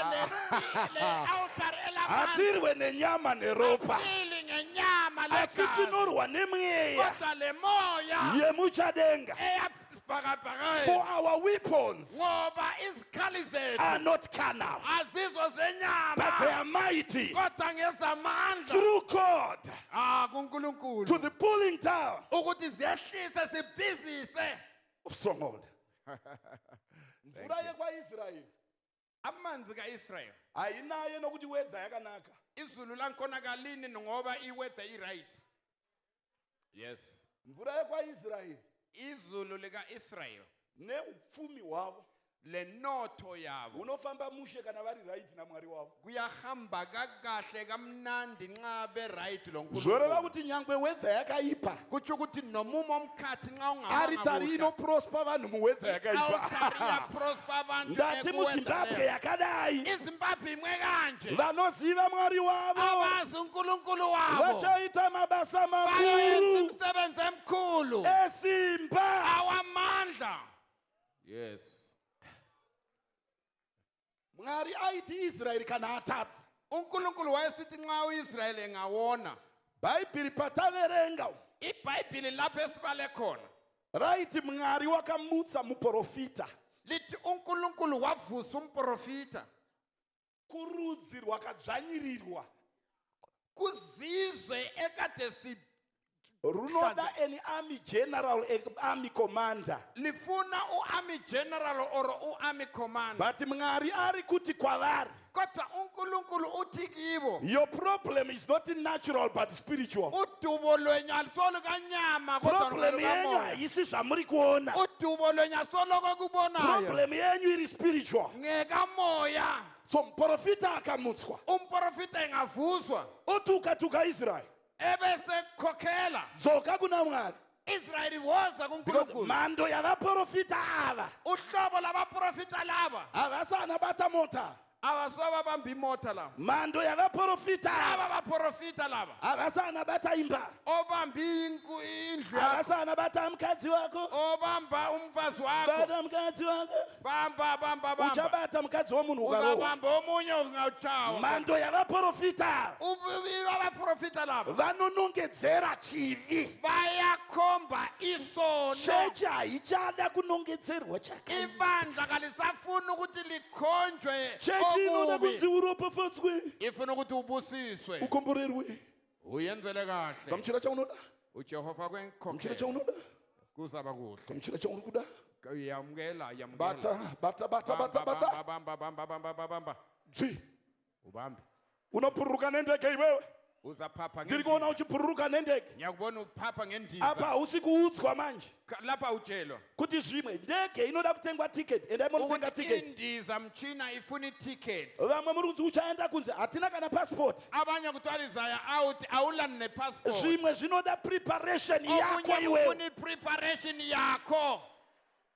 le-altari Atirwe nenyama neropa. asili ngenyama Asithi legazi, norwa nemweya. kodwa le moya Yemuchadenga. eyabhakabhakayo For our weapons ngoba izikhali zethu are not carnal, azizo but they zenyama are mighty kodwa ngezamandla through God to kuNkulunkulu the pulling down ukuthi ziyehlise sibhizise. of stronghold. Mvura yekwaIsrael Amanzi ka-Israel ayinaye nokuthi weather yakanaka. izulu langikhona kalini ngoba iweather i-right. Yes, Mvura yekwaIsrael izulu lika-Israel neupfumi wavo le notho yabo unofamba mushe kana vari right namwari wavo. kuyahamba kakahle kamnandi nxa be-right lo Zvoreva nkulunkulu. kuti nyangwe weather yakaipa kutsho ukuthi nomumo omkhathi nxa aritari inoprosper vanhu muweather yakaipa. ungangabusha Ndati muZimbabwe yakadai izimbabwe imwe kanje vanoziva mwari wavo abazi unkulunkulu wabo vachaita mabasa bayenza makuru imisebenzi emkhulu esimba. awamandla. Yes, Mwari aiti Israel kana atadza. unkulunkulu wayesithi nxa u-Israyeli engawona. Bhaibhiri pataverenga iBhayibhili lapho esibale khona right mwari wakamutsa muprofita lithi unkulunkulu wavusa umprofita kurudzi rwakadzvanyirirwa kuzizwe ekade runoda an army general, an army commander. lifuna u-army general or u-army commander. But mngari ari kuti kwavari. Kodwa uNkulunkulu uthi kibo, Your problem is not natural but spiritual. udubo lwenyu alisolo kanyama kodwa Problem yenyu ngokamoya. ayisi zvamuri kuona. Udubo lwenyu asoloko kubonayo Problem yenyu iri spiritual. ngekamoya. So mprofita akamutswa. Umprofita engavuzwa Otuka Israel. ebese khokhela. Zoka kuna Mwari. Israyeli woza Because kuNkulunkulu. mando yavaprofita ava. Uhlobo labaprofita laba Avasana bata mota. abasoba bamba imota laba. Mando yavaprofita Laba ava. baprofita laba Avasana bata imba. obamba indlu yakho, Avasana bata mkadzi wako. obamba umfazi wakho, Bata mkadzi wako. bamba Uchabata mkadzi womunhu ukarohwa. uzabamba omunye ungawuchawa. Mando yavaprofita. Abaprofita laba Vanonongedzera chivi. bayakhomba isono. Chechi haichada kunongedzerwa chakaipa. Ibandla kalisafuna ukuthi likhonjwe Chechi inoda okubi. kuti uropafadzwe. Ifuna ukuthi ubusiswe, Ukomborerwe. uyenzele kahle. Kamuchira chaunoda. uJehova Kamuchira kwenkhokhelo chaunoda. kuzaba kuhle. Kamuchira chauri kuda. Yamukela. Bata. Bamba. Zvi. Ubambe. Unopururuka nendege iwewe. Uzaphapha Ndiri kuona uchipururuka nendege. Ngiyakubona uphapha Apa ngendiza. hausi kuudzwa manje. Lapha utshelwa Kuti zvimwe ndege inoda kutengwa ticket. Endai munotenga ukuthi ticket. indiza mchina ifuna iticket. Vamwe muri kuti uchaenda kunze hatina kana passport. Abanye kutwalizaya out awulani nepassport. Zvimwe zvinoda preparation yako Omunye iwewe. ufuna preparation yakho.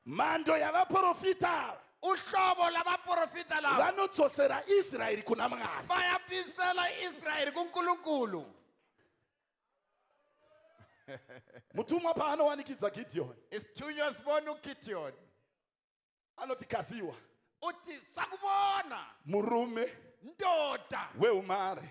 Mando yavaprofita. Uhlobo labaprofita laba Vanodzosera Israeri kuna Mwari. bayabisela Israyeli kuNkulunkulu. Mutumwa paanowanikidza Gideon. Isithunywa sibona uGideon Anoti kaziwa. uthi sakubona Murume ndoda weumare.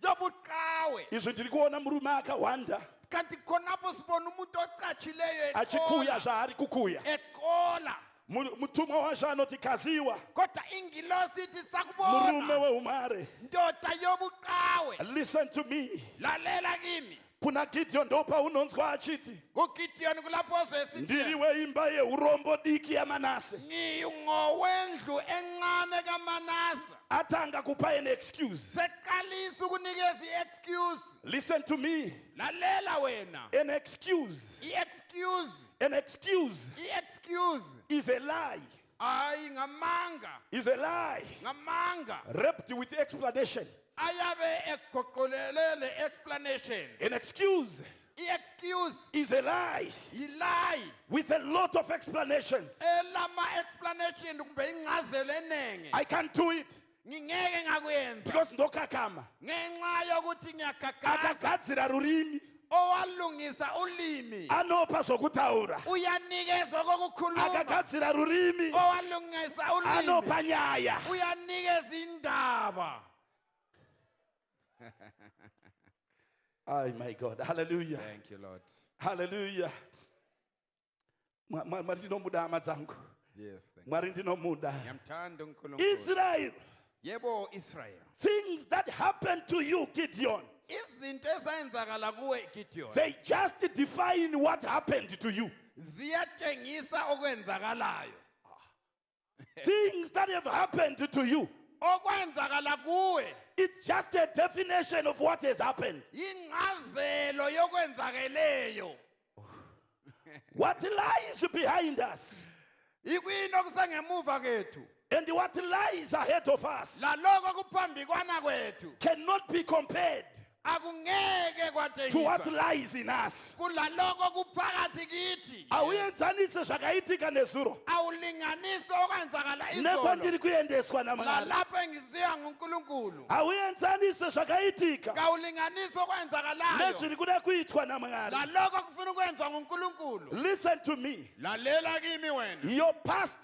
yobuqhawe. Izvi ndiri kuona murume akawanda. Kanti khonapho sibona umuntu ocatshileyo Achikuya zvaari kukuya. eqola. Mutumwa washo anoti kaziwa. Kodwa ingilosi ithi Murume sakubona weumare. ndoda yobuqhawe. Listen to me. Lalela kimi. Kuna Gideon ndopa unonzwa achiti. uGideon kulapho ozesithi Ndiri weimba yeurombo diki yaManase. ngingowendlu encane kaManase. Atanga kupa an excuse. Seqalisa ukunikeza i-excuse. Listen to me. Lalela wena. An excuse. I-excuse. An excuse I-excuse. is a lie. Hayi ngamanga. Is a lie. Ngamanga. Wrapped with explanation. Ayabe egoqolele le explanation. An excuse I-excuse. is a lie Yi-lie. with a lot of explanations. Elama explanation kumbe ingcazelo enenge. I can't do it Ngingeke ngakwenza. because ndokakama. Ngenxa yokuthi ngiyagagaza. Akagadzira rurimi. Owalungisa ulimi Anopa zvokutaura. uyanikeza okokukhuluma. Akagadzira rurimi. Owalungisa ulimi Anopa nyaya. uyanikeza indaba. Oh my God. Hallelujah. Thank you, Lord. Hallelujah. Mwari ndinomuda hama dzangu. Yes, thank Mwari ndinomuda. you. Ngiyamthanda uNkulunkulu. Israel. Yebo Israel. Things that happened to you, Gideon. Izinto ezayenzakala kuwe Gideon. They just define what happened to you. Ziyatshengisa okwenzakalayo. Things that have happened to you. Okwenzakala kuwe It's just a definition of what has happened. ingcazelo yokwenzakeleyo. What lies behind us Ikwini okusangemuva kethu. and what lies ahead of us Laloko kuphambi kwana kwethu cannot be compared akungeke to what kwatshengiswa lies in us. kulaloko kuphakathi kithi. Awuyenzanise zvakaitika nezuro. Awulinganise okwenzakala Nepa izolo ndiri kuendeswa naMwari. lalapho engiziya nguNkulunkulu. Awuyenzanise zvakaitika Kawulinganise okwenzakalayo nezviri kuda kuitwa naMwari. laloko kufuna ukwenziwa nguNkulunkulu. Listen to me. Lalela kimi wena. Your past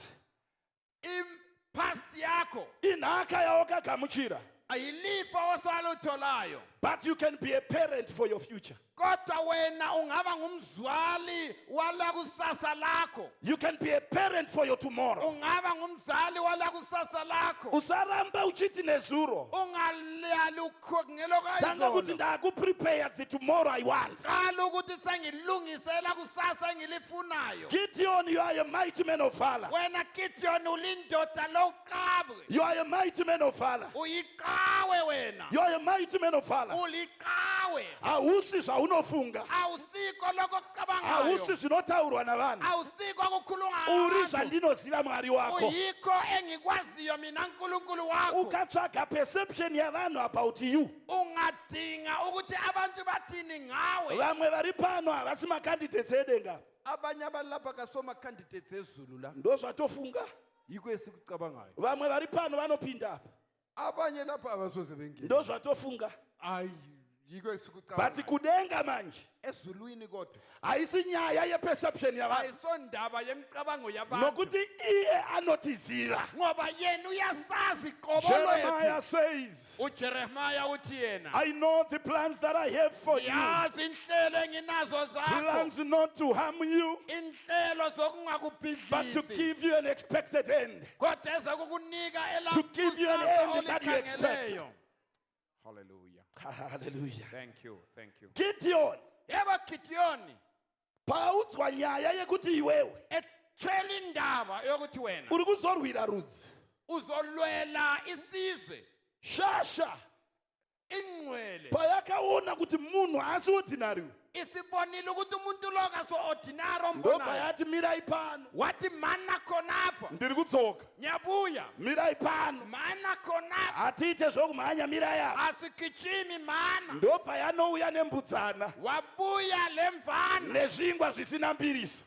Impast yakho inhaka yawakagamuchira. ayilifa osalutholayo, but you can be a parent for your future. kodwa wena ungaba ngumzali wala kusasa lakho. You can be a parent for your tomorrow. Ungaba ngumzali wala kusasa lakho. Usaramba uchithi nezuro. Ungalali ukhongelo Tanga ukuthi kayizolo. ndakuprepare the tomorrow I want. Qala ukuthi sengilungisela kusasa engilifunayo. Gideon, you are a mighty man of valor. Wena Gideon ulindoda loqabwe. You are a mighty man of valor. Uyiqawe wena. You are a mighty man of valor. Uliqawe. Awusizwa unofunga. Awusikho lokucabangayo. Awusizwa unotaurwa navanhu. Awusikho ukukhuluma Urizva ngabantu. ndinoziva Mwari wako. Uyikho engikwaziyo mina uNkulunkulu wakho. Ukatsvaga perception yavanhu about you. Ungadinga ukuthi abantu bathini ngawe. Vamwe vari pano havasi macandidates edenga. Abanye abalapha kasoma candidates ezulu la. Ndozvatofunga. Yikho esikucabangayo. Vamwe vari pano vanopinda apa. Abanye lapha abasoze bengene. Ndozvatofunga. Ayi, yikho But esikucabangayo. kudenga manje. Ezulwini kodwa. Haisi nyaya yeperception yavanhu. Ayisondaba yemicabango yabantu. Nokuti iye anotiziva. Ngoba yena uyasazi qobolo Jeremiah yethu. says, uJeremiah uthi yena. I know the plans that I have for you. Yazi inhlelo enginazo zakho. Plans not to harm you, Inhlelo but to zokungakubhidlisi. give you an expected end. Kodwa ezokukunika To give you an end that you expect. olikhangeleyo. Hallelujah. Hallelujah. Thank you. Thank you. Gideon, Yebo Gideoni paudzwa nyaya yekuti iwewe etshela indaba yokuthi wena uri kuzorwira rudzi. uzolwela isizwe Shasha ingcwele. payakaona kuti munhu haasi ordinary, Isibonile ukuthi umuntu lo kaso ordinary ndobva ombonayo. yati mirai pano. Wathi mana khonapha Ndiri kudzoka. ngiyabuya. Mirai pano. Mana khonapha Hatiite zvokumhanya mirai apa. asigijimi mana. Ndobva yanouya nembudzana Wabuya lemvana. nezvingwa zvisina mbiriso.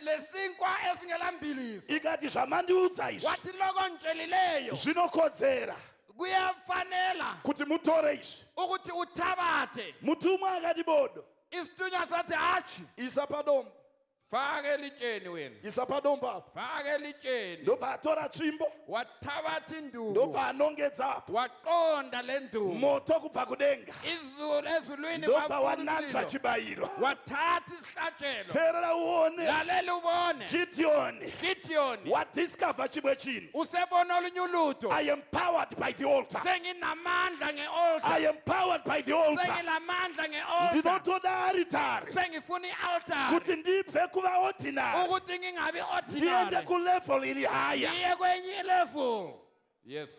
Lesinkwa esingelambiliso. Ikati zvamandiudza izvi Wathi loko ngitshelileyo zvinokodzera kuyafanela kuti mutore izvi. ukuthi uthabathe. Mutumwa akati bodo, Isithunywa sathi hachi isa padombo, fake elitsheni wena. isa padombo apa. Fake elitsheni. Ndobva atora tsvimbo, Wathabatha induku. ndobva anongedza apa. Waqonda le nduku. Moto kubva kudenga, Izulu ezulwini ndobva wananzva umlilo. chibayiro. Wathatha isihlatshelo. Teerera uone Lalela ubone. Gideon Gideon wadiscover chimwe chinhu. usebona olunye ulutho. I am powered by the altar. Senginamandla nge-altar. I am powered by the altar. Senginamandla nge-altar. Ndinotoda aritari Sengifuna i-altar. kuti ndibve kuva ordinary Ukuthi ngingabi ndiende ordinary. kulevel iri higher. Ngiye kwenye level. Yes.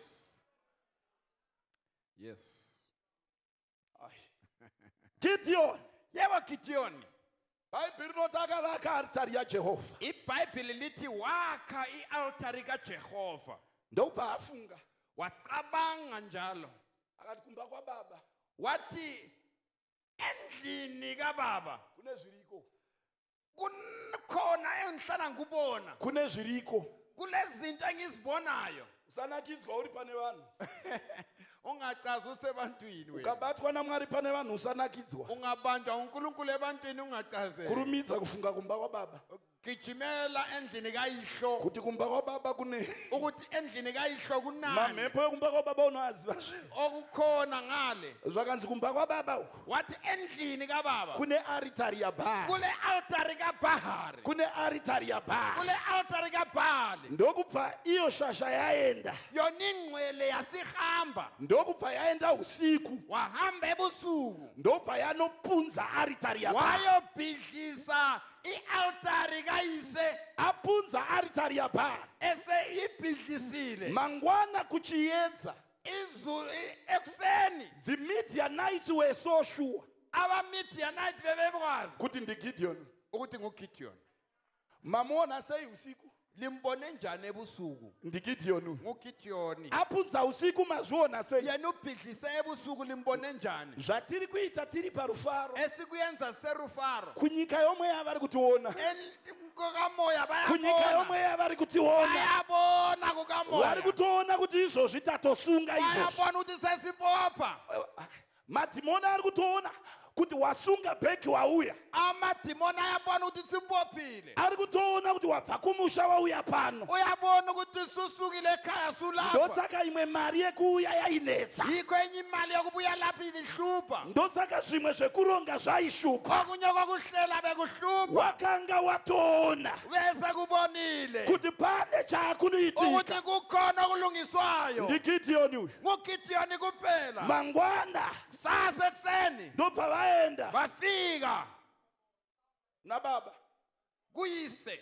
Yes. Gideon, Yebo Gideon. bhaibheri rinoti akavaka aritari yajehovha. iBhayibheli lithi wakha i-altari kaJehova. Ndobva afunga Wacabanga njalo. akati kumba kwababa Wathi endlini kababa kune zviriko, kukhona engihlala ngubona. kune zviriko. Kulezinto engizibonayo. Usanakidzwa uri pane vanhu. Ungacazi usebantwini wena. Ukabatwa naMwari pane vanhu usanakidzwa. Ungabanjwa uNkulunkulu ebantwini ungacazeli. Kurumidza kufunga kumba kwababa. Gijimela endlini kayihlo. Kuti kumba kwababa kune Ukuthi endlini kayihlo kunani. mamhepo ekumba kwababa unoaziva zve. Okukhona ngale. Zvakanzi kumba kwababa uku Wathi endlini kababa. kune aritari yaBhaari. Kule altari kaBhahari. Kune aritari yaBhaari. Kule altari kaBhali. Ndokubva iyo shasha yaenda. Yona ingcwele yasihamba. Ndokubva yaenda usiku. Wahamba ebusuku. Ndobva yanopunza aritari yaBhaari. Wayobhidlisa i-altari kayise. Apunza aritari yaBhaari. Ese ibhidlisile. Mangwana kuchiedza. Izulu ekuseni. The Midianites were so sure Abamidianite bebekwazi kuti ndiGideon. ukuthi nguGideon. Mamuona sei usiku? Limbone njani ebusuku? NdiGideon. nguGideon. Apunza usiku mazviona sei? Yena ubhidlise ebusuku limbone njani? Zvatiri kuita tiri parufaro. Esikuyenza serufaro. Kunyika yomwe yavari kutiona. Kukamoya Kunyika yomwe bayabona. yavari kutiona. Bayabona kukamoya. Vari kutoona kuti izvozvi tatosunga izvozvi. Bayabona ukuthi sesibopha. Madhimoni ari kutoona kuti wasunga bhegi wauya amadimoni ayabona ukuthi sibophile ari kutoona kuti wabva kumusha wauya pano uyabona ukuthi susukile ekhaya sulapha ndosaka imwe mari yekuuya yainetsa yikho enye imali yokubuya lapha ilihlupa ndosaka zvimwe zvekuronga zvaishupa okunye kokuhlela bekuhlupa wakanga watoona bese kubonile kuti pane chakunoitika ukuthi kukhona okulungiswayo ndigidiyoni uyu ngugidiyoni kuphela mangwana sasa ekuseni ndobva vaenda bafika nababa kuyise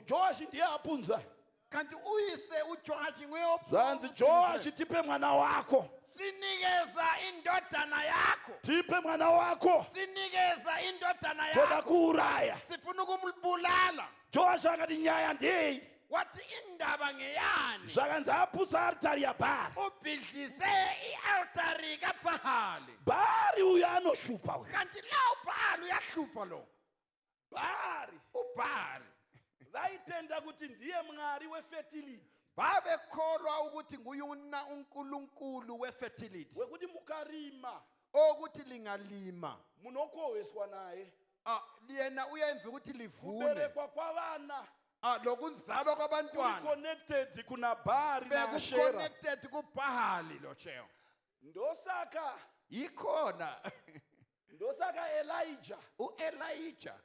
joashi ndiye apunza kanti uyise uJoashi zanzi joashi tipe mwana wako sinikeza indodana yakho tipe mwana wako sinikeza indodana toda yakho kuuraya sifuna ukumbulala joashi akati nyaya ndei wathi indaba ngeyani zvakanzi aputsa aritari yabhari ubhidlise ialtari kaBhali bhari uyu anoshupa uyu kanti lawo Bhali uyahlupha lo bhari uBhali vaitenda kuti ndiye mwari wefertility babekholwa ukuthi nguyuna uNkulunkulu wefertility wekuti mukarima okuthi lingalima munokoweswa naye liyena uyenza ukuthi livune kuberekwa kwavana lokuzalwa kwabantwana connected kuna bhari naashera connected kuBhali lo cheo ndosaka ikhona ndosaka elijah uElijah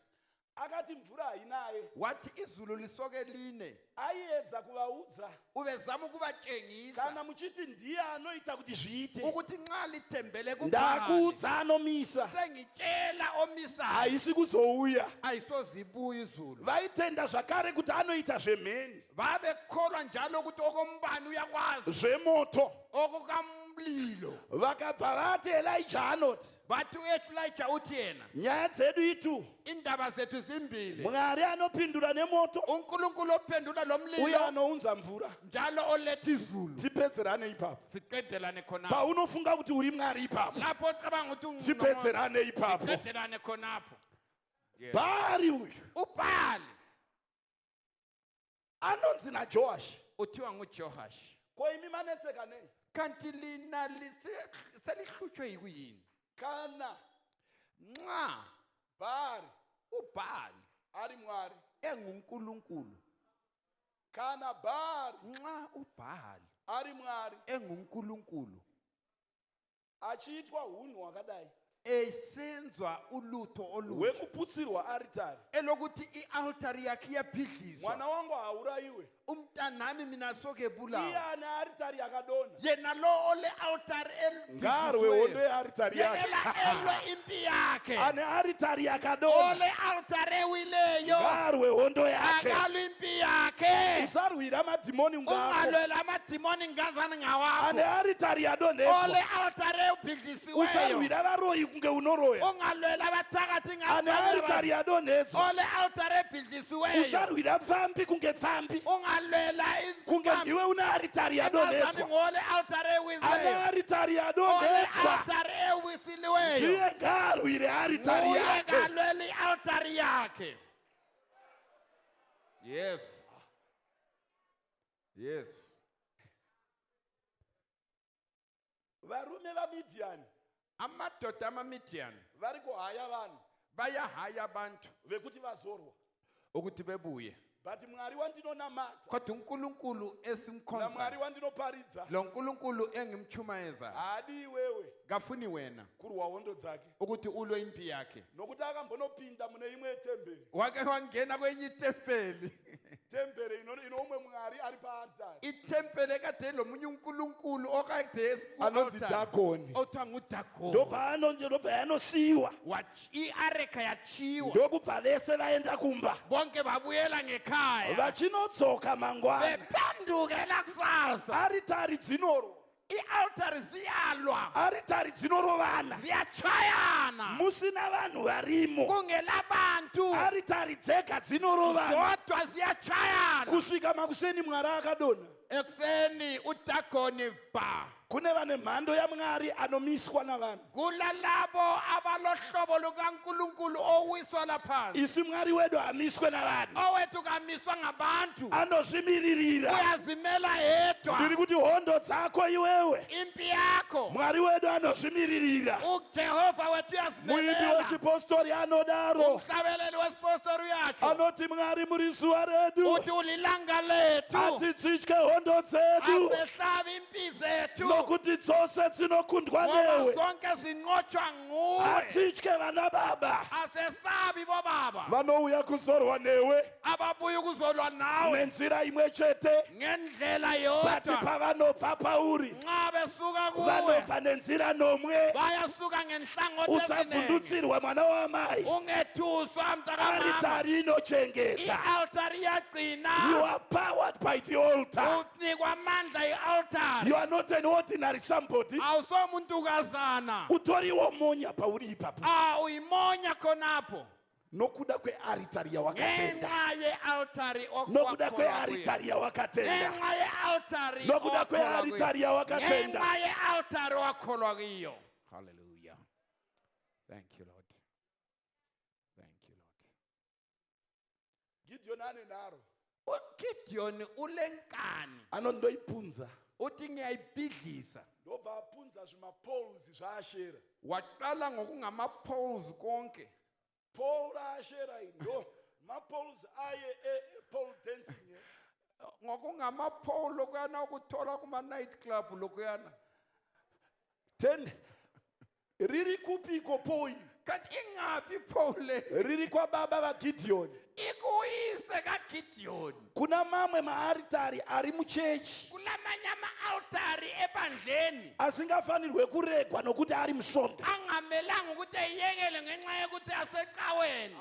akati mvura hainaye wathi izulu lisoke line aiedza kuvaudza ubezama ukubatshengisa kana muchiti ndiye anoita kuti zviite ukuthi nxa lithembele kuBhali ndakuudza anomisa sengitshela omisayo haisi kuzouya ayisozibuya izulu vaitenda zvakare kuti anoita zvemheni babekholwa njalo ukuthi okombani uyakwazi zvemoto okokamlilo vakabva vati elijah anoti bathi uElijah uthi yena nyaya dzedu itu indaba zethu zimbili mwari anopindura nemoto uNkulunkulu ophendula lo uye mlilo anounza mvura njalo oletha izulu tipedzerane ipapo siqedelane khonapho paunofunga kuti uri mwari ipapo lapho ucabanga ukuthi tipedzerane ipapo siqedelane khonapho bhari uyu uBhali anonzi najoashi uthiwa nguJoashi ko imi manetseka nei kanti lina selihlutshwe yikuyini kana nxa bhari uBhali ari mwari enguNkulunkulu kana bhari nxa uBhali ari mwari enguNkulunkulu achiitwa hunhu hwakadai esenzwa ulutho oluhle wekuputsirwa aritari elokuthi ialtari yakhe yabhidliswa mwana wangu haurayiwe umntanami mina soke iye bulawa ane aritari yakadona yena lo ole altari ngarwe hondo yearitari yake elwe impi yakhe ane aritari yakadona ole altari wileyo ngarwe hondo yake akalwe impi yakhe usarwira madhimoni ngako ungalwela amadimoni ngazani ane ngawakho aritari yadondeswa ole altari ubhidlisiweyo usarwira varoyi kunge unoroya ungalwela abathakathi ane aritari yadondeswa ole altari ebhidlisiweyo usarwira pfambi kunge pfambi ungalwela kunge ndiwe una aritari yadondeswa ngole altari ane ewileyo aritari ole yadondeswa altari ewisiliweyo ndiye ngarwire aritari uye yake ngalweli altari yakhe yes yes varume vamidiani amadoda amamidian vari kuhaya vanhu bayahaya abantu vekuti vazorwa ukuthi bebuye but mwari wandinonamata kodwa uNkulunkulu namwari esimkhonza wandinoparidza lo nkulunkulu engimchumayeza haadi iwewe kafuni wena kurwa hondo dzake ukuthi ulwe impi yakhe nokuti akambonopinda mune imwe yetemberi wake wangena kwenye itempeli temberi ino umwe mwari ari paaritari itempeli ekade lomunye uNkulunkulu okade anonzi dhagoni othiwa ngudagoni ndobva yanosiyiwa iareka yachiwa ndokubva vese vaenda kumba bonke babuyela ngekhaya vachinodzoka mangwana bephendukela kusasa aritari dzinoro ialtari ziyalwa aritari dzinorovana ziyachayana musina vanhu varimo kungelabantu aritari dzega dzinorovana zodwa ziyachayana kusvika makuseni mwari akadona Ekseni utakoni ba. kune vane mhando yaMwari anomiswa navanhu. Kulalabo abalohlobo lukaNkulunkulu owiswa laphansi. Isi Mwari wedu hamiswe navanhu, Owethu kamiswa ngabantu. anozvimiririra. Uyazimela yedwa. Ndiri kuti hondo dzako iwewe, Impi yakho. Mwari wedu anozvimiririra. uJehova wethu Muimbi uyazimelela. wechipostori anodaro, Umhlabeleli wesipostori uyatsho. anoti Mwari muri zuva redu, Uthi ulilanga lethu. atitsitye hondo dzedu, Asehlabi impi zethu. nokuti dzose dzinokundwa Ngoba newe. zonke zinqotshwa nguwe. Atitye vana baba, Asesabi bobaba. vanouya kuzorwa newe Ababuya ukuzolwa nawe. nenzira imwe chete, Ngendlela bati yodwa. pavanobva pauri Nxa besuka kuwe. vanobva nenzira nomwe. Bayasuka ngenhlangothi ezinengi. Usavhundutsirwa mwana wamai, Ungethuswa mntakamama. aritari inochengeta. I-altari You iyagcina. are powered by the altar. Unikwa amandla i-altari. You are not an ordinary somebody. Awusomuntukazana. Utoriwo monya pauri ipapo, Uyimonya khonapho. nokuda kwearitari yawakatenda, Ngenxa ye-altari nokuda okwakholwa kuyo. kwearitari yawakatenda, Ngenxa ye-altari nokuda okholwa kuyo. kwearitari yawakatenda. Ngenxa ye-altari wakholwa kuyo. Hallelujah. Thank you, Lord. Thank you, Lord. Gideon anenaro, uGideon ulenkani. anondoipunza, Uthi ngiyayibhidlisa. ndobva apunza zvimapoles zvaashera. Waqala ngokungama-poles konke. Pole raashera iyi ndo mapoles aye pole dancing. Ngokungama-pole lokuyana ukuthola kuma-night club lokuyana. Then riri kupiko pole, Kanti ingaphi pole? riri kwababa vaGideon. Ikuyise kaGideon. Kuna mamwe maaritari ari muchechi Kulamanye ama-altari ebandleni asingafanirwe kuregwa nokuti ari musonda. angamelanga ukuthi eyekele ngenxa yokuthi asecaweni.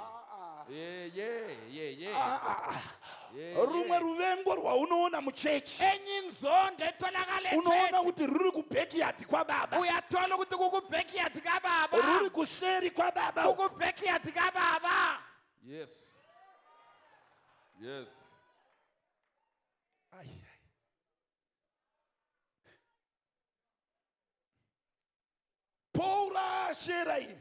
Ye. Rumwe ruvengo rwaunoona muchechi, Enye inzondo etholakala unoona echechi. kuti ruri kubhekiyadi kwababa, Uyathola ukuthi kuku-backyard ruri kababa. kuseri kwababa. Kuku-backyard kababa. Yes. Ai, ai. Pole raashera iri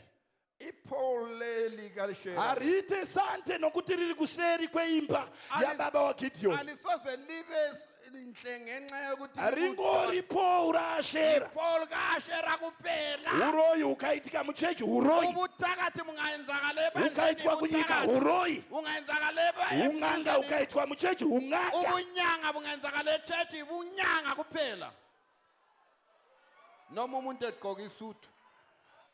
Ipole likalishela. hariite sante nokuti riri kuseri kweimba yababa waGideon. Alisoze libe nhle ngenxa yokuthi Haringori pole raashera. Ipole kaAshera kuphela. Uroyi ukaitika muchechi, uroyi Ubuthakathi bungayenzakala ebandleni. ukaitwa kunyika, uroyi Bungayenzakala ung'anga ukaitwa muchechi, ung'anga. ubunyanga bungenzakala echechi, bunyanga kuphela. Noma umuntu egqoka isutu.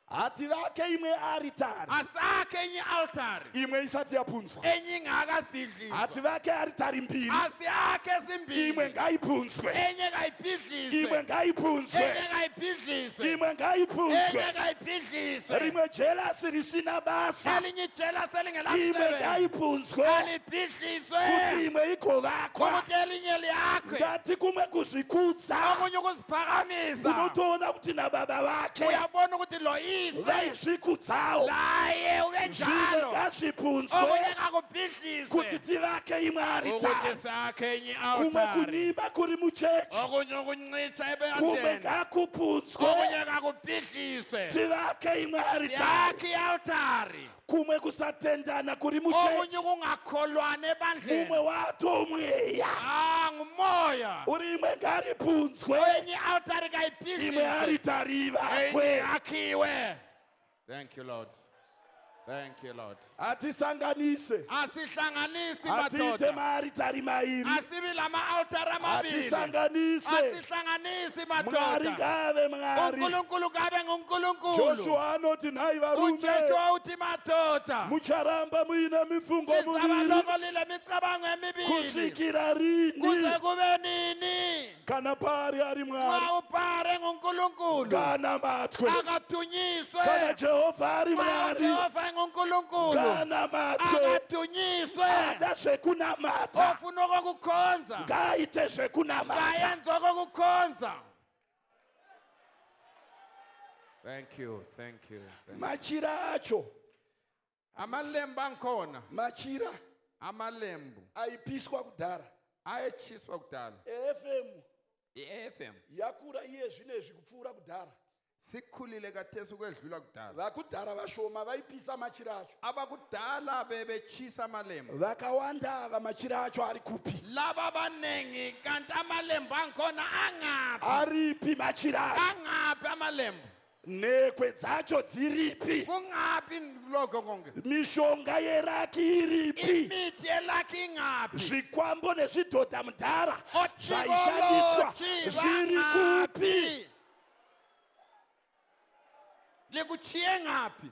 Hati vake imwe aritari, Asakhe enye altari. imwe isati yapunzwa. Enye ingakabhidliswa. Hati vake aritari mbiri, Asiyakhe ezimbili. imwe ngaipunzwe, Enye kayibhidliswe. imwe ngaipunzwe, Enye kayibhidliswe. imwe Enye ngaipunzwe. kayibhidliswe. Rimwe jelasi risina basa, Elinye ijela imwe selingelasisebenza. ngaipunzwe, Alibhidliswe. kuti imwe igovakwa. Ukuthi elinye liyakhwe. Ngati kumwe kuzvikudza, Okunye ukuziphakamisa. unotoona kuti nababa vake Uyabona ukuthi lo yise. vaizvikudzawo, Laye ube zvimwe njalo. ngazvipunzwe Okunye ngakubhidliswe. kuti tivake imwe Ukuthi aritari. sakhe enye Kumwe altari. kunyima kuri muchechi, Okunye ukuncitha kumwe ebandleni. ngakupunzwe Okunye ngakubhidliswe. tivake imwe aritari. Yakhe i-altari. Kumwe kusatendana kuri Okunye muchechi, ukungakholwani ebandleni. kumwe watomweya Ngumoya. uri imwe ngaripunzwe, Enye i-altari imwe kayibhidliswe. aritari Enye ivakwe. yakhiwe. Thank you, Lord. Thank you, Lord. Atisanganise, Asihlanganisi atiite madoda. maaritari mairi, Asibi lama-altari amabili. atisanganise. Asihlanganisi Mwari madoda. ngave Mwari. uNkulunkulu kabe nguNkulunkulu. Joshua anoti nhai varume, uJoshua uthi madoda. mucharamba muine mifungo miviri Lizabalokolile imicabango emibili. kusvikira rini? Kuze kube nini? Kana pari ari Mwari, Nxa upare nguNkulunkulu. kana matwe, Akathunyiswe. kana Jehova ari Nxa Mwari, uJehova nguNkulunkulu. kana matwe, Akathunyiswe. ada zvekunamata, Ofuna okokukhonza. ngaite zvekunamata. Ngayenza okokukhonza. Thank you. Machira acho, Amalembu ankhona. machira Amalembu aipiswa kudhara, ayetshiswa kudala. FM I-FM yakura iye zvinezvi kupfuura kudhara. sikhulile kathesi ukwedlula kudala. Vakudhara vashoma vaipisa machira acho. Abakudala bebetshisa amalembu. Vakawanda ava machira acho ari kupi? Laba abaningi kanti amalembu ankhona angaphi? Aripi machira acho? Angaphi amalembu? Nekwe dzacho dziripi? Kungaphi lokho konke? Mishonga yeraki iripi? Imithi elakhi ingaphi? Zvikwambo nezvidhodha mudhara Otshikoloshi zvaishandiswa zviri kupi? bangaphi? Likuchiye ngaphi?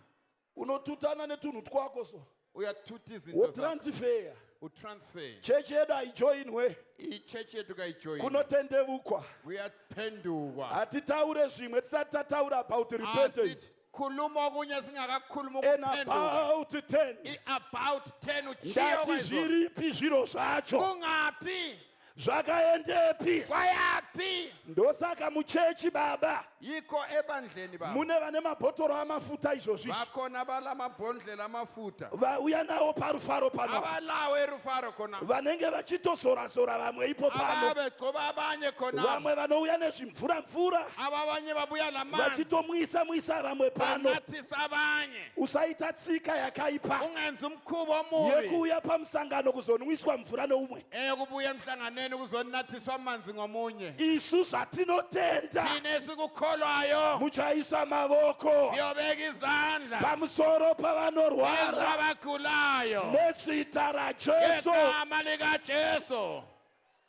Unotutana netunhu twako so Uyathutha izinto zakho. wotransfer. Utransfer. Chechi yedu haijoinwe Ichechi yethu kayijoyini. kunotendevukwa. Kuyaphendukwa. Hatitaure zvimwe tisati tataura about repentance. Khuluma okunye singakakhuluma And ukuphenduka. about 10 I-about 10 uchiye ndati kwezona. zviripi zviro zvacho Kungaphi? zvakaendepi? Kwayaphi? Ndosaka muchechi baba Yikho ebandleni baba. mune vane mabhotoro amafuta izvozvi Bakhona balamabhondlela amafutha. vauya nawo parufaro pano Abalawo erufaro khona. vanenge vachitozora-zora vamwe ipo pano Ababegcoba abanye khona. vamwe vanouya nezvimvura-mvura Abanye babuya lamanzi. vachitomwisa-mwisa vamwe pano. Banathisa abanye. Usaita tsika yakaipa Ungenza umkhubo omubi. yekuuya pamusangano kuzonwiswa mvura neumwe. Kubuya emhlanganweni ukuzonathiswa amanzi ngomunye. Isu zvatinotenda Thina esikukholwayo muchaisa mavoko siyobeka izandla pamusoro pavanorwara abagulayo nezita raJesu. ngegama likaJesu.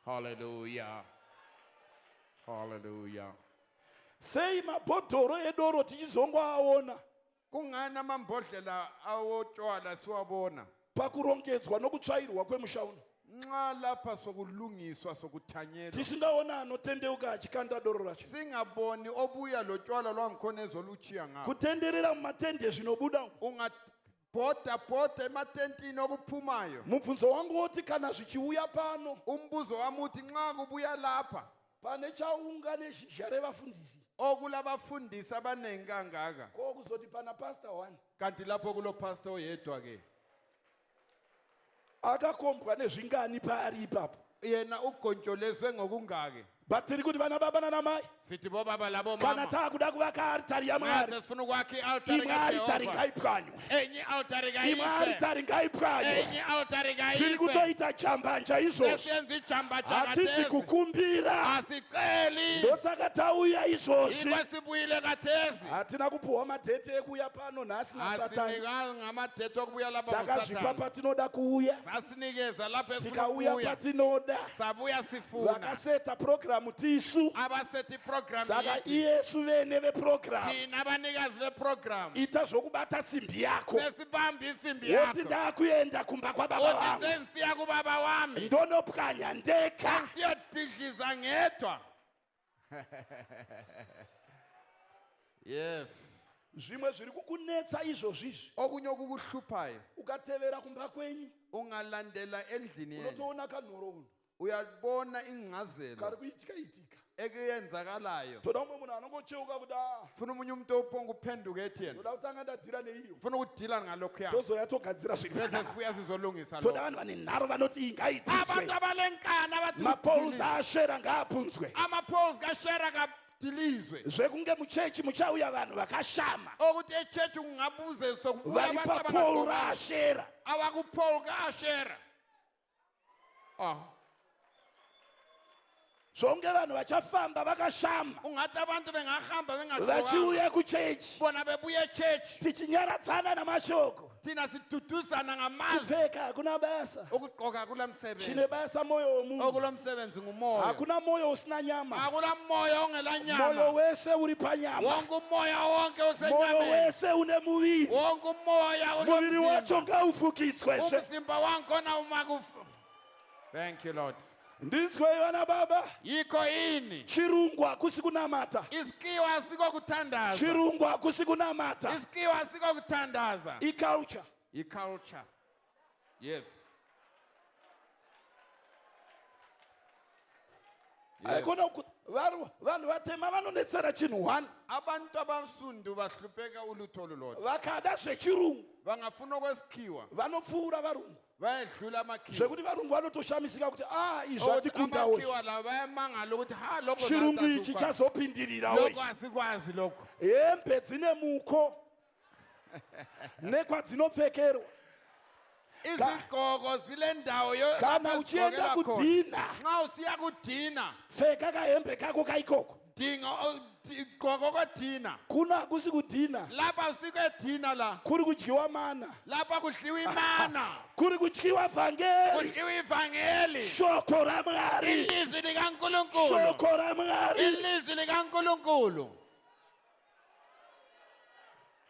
Hallelujah. Hallelujah. Sei mabhodhoro edoro tichizongoaona Kungani amambodlela awotshwala siwabona? pakurongedzwa nokutsvairwa kwemusha uno? Nxa lapha sokulungiswa sokuthanyelwa. Tisingaona anotendeuka achikanda doro racho. Singaboni obuya lotshwala lwangikhona ezoluchiya ngawo. Kutenderera mumatende zvinobuda umu. Ungatbhoda ematentini okuphumayo. Mubvunzo wangu woti kana zvichiuya pano Umbuzo wami uthi nxa kubuya lapha pane chaunga nezhizha revafundisi okulabafundisi abanengi kangaka. kokuzoti pana pastor 1 Kanti lapho kulo pastor oyedwa ke. akakombwa nezvingani paari ipapo. Yena ugontsholezwe ngokungake. But tiri kuti vana baba nanamai Sithi bo baba labo kana mama. taakuda kuvaka aritari yaMwari, Sifuna ukwakha i-altare imwe aritari kaJehova. ngaipwanywe, Enye i-altare imwe kayife. aritari ngaipwanywe. Enye i-altare Tiri kayife. kutoita chambanja izvozvi, Sesiyenza ijamba hatisi kathesi. kukumbira. Asiceli. Ndosaka tauya izvozvi. Ikwe sibuyile kathesi. Hatina kupuhwa madhete ekuuya pano nhasi nasatani. Asinikanga ngamadethe okubuya lapha Takazvipa nguSathane. patinoda kuuya, Sasinikeza lapha esifuna tikauya ukuya. patinoda. Sabuya sifuna. Vakaseta programu tisu, Abasethi program saka yithi. iyesu vene veprogramu Thina abanikazi beprogram. ita zvokubata simbi yako. Sesibamba isimbi Woti yakho. ndakuenda kumba kwababa Uthi vangu sengisiya kubaba wami. ndonopwanya ndeka. Sengiyodidliza ngedwa. Yes. Zvimwe zviri kukunetsa izvozvizvi Okunye okukuhluphayo ukatevera kumba kwenyu ungalandela endlini yenu. unotoona kanhoro uno Uyabona kari ingcazelo kuitika itika. ekuyenzakalayo. Toda umwe munhu anongocheuka kuti Funa umunye umuntu ophonga uphenduka ethi yena. toda kutanga ndadzira neiyo Funa ukudila ngalokhuya. tozoya togadzira Bese zvinhu. sibuya sizolungisa Toda lokho. vanhu vane nharo vanoti iyi Abantu ngaitiswe. abalenkana abathi Mapouls aashera ngaabvunzwe. ama-polls kashera kadilizwe. Zvekunge muchechi muchauya vanhu vakashama Okuthi echechi kungabuze sokubuya vari abantu papauro abangaqokanga. raashera. AbakuPaul kaashera. Zvonge vanhu vachafamba vakashama Ungathi abantu bengahamba bengaqokanga. vachiuya kuchechi Bona bebuya echechi. tichinyaradzana namashoko. Thina siduduzana ngamazwi. Kupfeka hakuna basa, Ukugqoka kula msebenzi. chine basa moyo womunhu. Okulo msebenzi ngumoya. Hakuna moyo usina nyama, Akula moya ongela moyo nyama. wese uri panyama, Wonke umoya wonke moyo usenyameni. wese une muviri. Wonke umoya Muviri wacho unomzimba. ngaufukidzwezve. Umzimba wakhona umakufa. Thank you Lord. Ndinzwei vana baba, Yikho yini? chirungu hakusi kunamata, Isikiwa asiko kuthandaza. chirungu hakusi kunamata, Isikiwa asiko kuthandaza. iculture. I-culture. Yes. Yes. Haikona kuti vanhu vatema vanonetsera chinhu 1 Abantu abansundu bahlupheka ulutho olulodwa. vakada zvechirungu Bangafuna okwesikhiwa. vanopfuura varungu. bayedlula amakhiwa zvekuti varungu vanotoshamisika kuti izvi ukuthi atikundawo amakhiwa la bayamangala ukuthi ha lokho chirungu ichi lokho chazopindirirawo ichi asikwazi lokho hembe dzine muko nekwadzinopfekerwa izigqoko zile ndawo kana uchienda kudhina nxa usiya kudina pfeka kahembe kako kaikoko gqoko kodina kuna akusi kudhina lapha usikudina la kuri kudyiwa mana lapha kudliwa imana kuri kudyiwa vhangeri kudliwa ivangeli shoko ramwari ilizwi likaNkulunkulu shoko ramwari ilizwi likaNkulunkulu.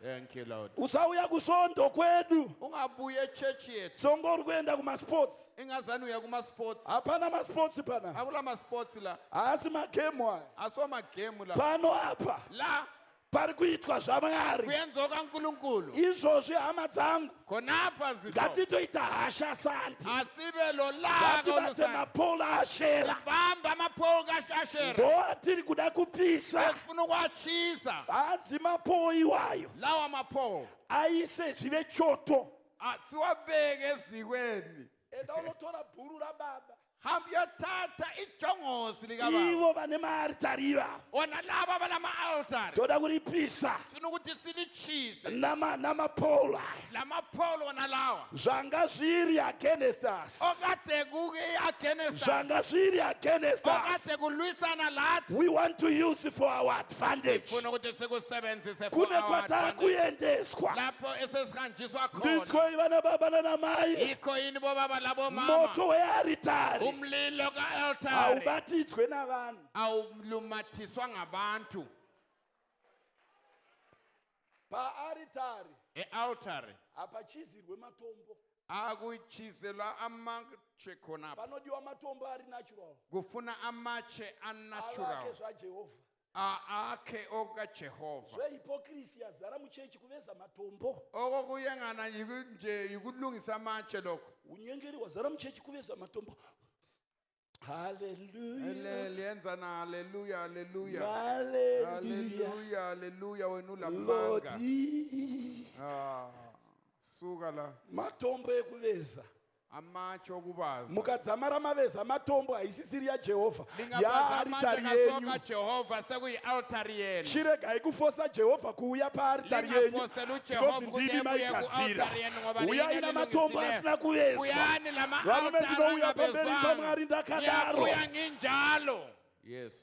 Thank you, Lord. usauya kusvondo kwedu Ungabuye echechi yethu songo uri kuenda kumasports ingazani uya kuma-sports hapana masports pana akula ma-sports la haasi magemu aya asiwo magemu la pano apa la pari kuitwa zvamwari kuyenziwa kaNkulunkulu izvozvi hama dzangu khonapha zitho ngatitoita hasha santi asibe lo laka ngatibate olusana mapola ashera sibamba amapolo kaShashera ndo atiri kuda kupisa esifuna ukwatshisa hanzi mapo iwayo lawa mapolo aise zvive choto asiwabeke ezikweni enda unotora bhuru rababa hamba uyothatha ijongosi likababa ivo vane maaritari ivavo ona laba balama-altari toda kuripisa sifuna ukuthi silitshise namapola lamapolo ona lawa zvanga zviri against us okade kuke-against zvanga zviri against us okade kulwisana lathi we want to use for our advantage sifuna ukuthi sikusebenzise for kune our kwatara advantage. kuyendeswa lapho esesihanjiswa khona nditso ivana baba nanamai ikho yini bobaba labomama moto wearitari umlilo ka-altari haubatidzwe navanhu awulumathiswa ngabantu paaritari e-altari hapachizirwe matombo akuchizelwa amatshe khonapho panodiwa matombo ari natural kufuna amatshe unnatural avake zvajehovha akhe okaJehova zvehipokrisi yazara muchechi kuveza matombo okokuyengana nje yikulungisa amatshe lokho unyengeri wazara muchechi kuveza matombo haleluya liyenzana haleluya haleluya haleluya haleluya haleluya wena ulamanga lodi suka la matombo ekuveza amatshe okubaza mukadzamara maveza matombo haisisiri yajehovha lingabaza amatshe yaaritari yenyu kaSokaJehova sekuyi-altari yenu chiregai kufosa jehovha kuuya paaritari yenyu lingafoseli uJehova because ukuthi ndimi ebuye maigadzira ku-altari yenu ngoba uyai namatombo asina kuvezwa uyani varume ndinouya lama-altari pamberi angabezwanga pamwari ndakadaro uya nginjalo yes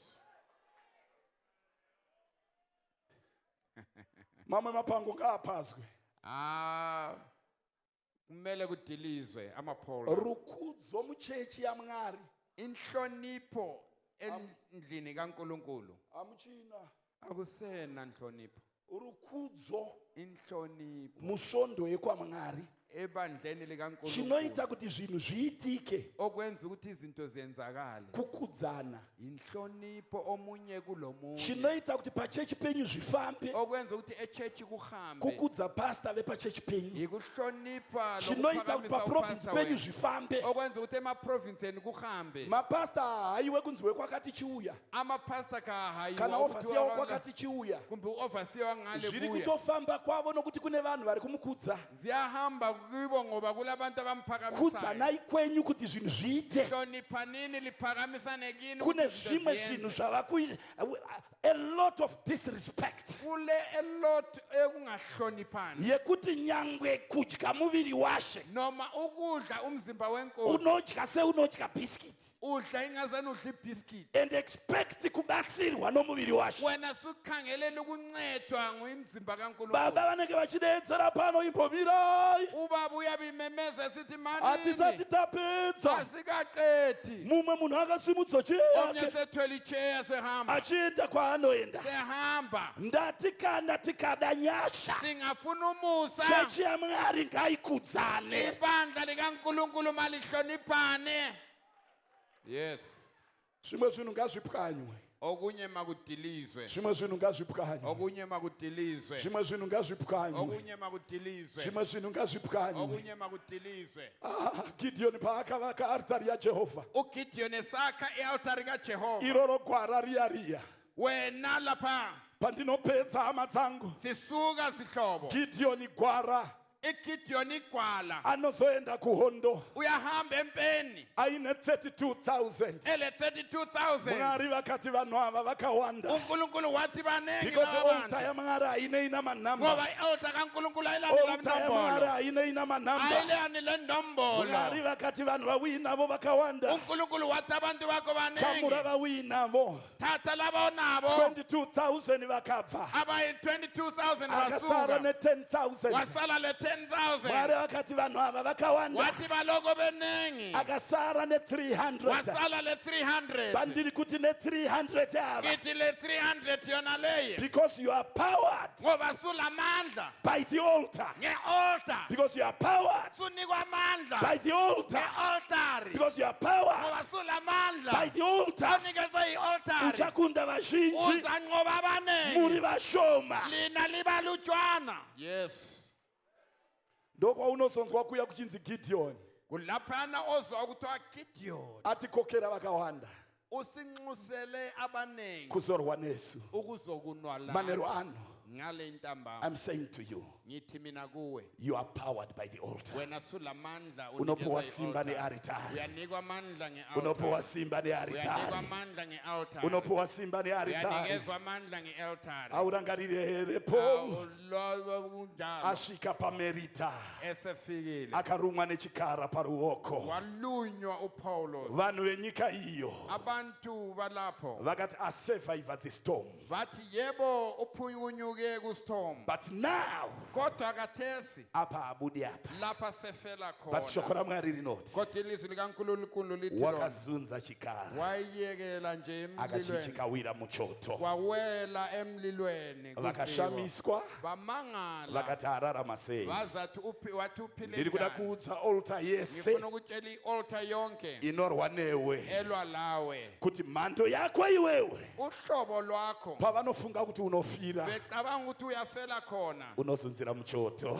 mamwe mapango ngaapazwe kumele kudilizwe amaphola rukudzo muchechi yamwari inhlonipho endlini kaNkulunkulu hamuchina akusena inhlonipho rukudzo inhlonipho musvondo yekwamwari ebandleni likaNkulunkulu chinoita kuti zvinhu zviitike okwenza ukuthi izinto zenzakale kukudzana inhlonipho omunye kulomunye chinoita kuti pachechi penyu zvifambe okwenza ukuthi echechi kuhambe kukudza pasta vepachechi penyu yikuhlonipha chinoita kuti paprovinsi penyu zvifambe okwenza ukuthi emaprovinseni kuhambe mapasta haiwe kunziwe kwakati chiuya amapasta kana ovhasiya wakwakati chiuya kumbe uoverseer wangale zviri kuya kutofamba kwavo nokuti kune vanhu vari kumukudza ziyahamba kubo ngoba kulabantu abamphakamisa kudzanai kwenyu kuti zvinhu zviite hloniphanini liphakamisane kini kune zvimwe zvinhu zvava a lot of disrespect kule a lot ekungahloniphani yekuti nyangwe kudya muviri washe noma ukudla umzimba wenkosi unodya seunodya biscuit udla ingazani udla ibhiskiti and expect kubatsirwa nomuviri washe wena sukhangelela ukuncedwa ngumzimba kaNkulunkulu baba vanenge vachidedzera pano imbomirai ubaba uyabimemeza sithi hatisati manini tapedza asikaqedi mumwe munhu akasimudza omnye cheyake sethwele icheya sehamba achienda kwaanoenda sehamba ndati kana tikada nyasha singafuna umusa chechi yamwari ngaikudzane ibandla likaNkulunkulu malihloniphane yes zvimwe zvinhu ngazvipwanywe okunye makudilizwe zvimwe zvinhu ngazvipwanywe okunye makudilizwe zvimwe zvinhu ngazvipwanywe okunye makudilizwe zvimwe zvinhu ngazvipwanywe okunye makudilizwe gidhiyoni paakavaka aritari yajehovha uGideon esakha i-altari kaJehova iroro gwara riya riya wena lapha pandinopedza hama dzangu sisuka sihlobo gidhiyoni gwara iGideon igwala anozoenda kuhondo uyahamba empeni aine 32,000 ele 32,000 Mwari vakati vanhu ava vakawanda uNkulunkulu wathi banengi because altar labantu yaMwari haine ina manamba ngoba ialtar kaNkulunkulu ayilandela altar yaMwari inombolo haine ina manamba ayilani le ndombolo Mwari vakati vanhu vawinavo vakawanda uNkulunkulu wathi abantu bakho chamura banengi vawinavo thatha labo nabo 22,000 vakabva abayi 22,000 akasara basuka ne-10,000 wasala le Mwari 10,000 vakati vanhu ava vakawanda wathi baloko benengi akasara ne-300 wasala le 300 bandiri kuti ne-300 ava ithi le 300 yona leye because you are powered ngoba sulamandla by the altar nge-altar because you are powered sunikwa amandla by the altar nge-altari because you are powered ngoba sulamandla by the altar onikezwe i-altari uchakunda vazhinji uzanqoba muri abanengi vashoma lina libalutshwana yes ndokwaunosonzwa kuya kuchinzi Gideon kulaphana ozwa ukuthiwa Gideon atikokera vakawanda usinxusele abanengi kuzorwa nesu ukuzokunwa manero la ano ngale ntambama I'm saying to you ngithi mina kuwe you are powered by the altar wena sulamandla unopowa simba ne-aritari uyanikwa amandla nge-altar unopowa simba uyanikwa ne-aritari amandla nge-altar unopowa simba ne-aritari uyanikezwa amandla nge-altar awurangarire here Paul kunjalo asvika pamerita esefikile akarumwa nechikara paruoko walunywa uPaulos vanhu venyika iyo abantu balapho vakati asurvivor the storm bathi yebo uphunyuke kustorm but now kodwa kathesi apa habudi apa lapha sefela but shoko khona ramwari rinoti kodwa ilizwi likaNkulunkulu lithi lona wakazunza chikara wayiyekela nje emlilweni akachichikawira muchoto wawela emlilweni vakashamiswa bamangala vakati ararama sei bazathi wathi uphile ndiri kuda kuudza altar yese ngifuna ukutshela i-altar yonke inorwa newe elwa lawe kuti mhando yako iwewe uhlobo lwakho pavanofunga kuti unofira becabanga ukuthi uyafela khona unozunzira muchoto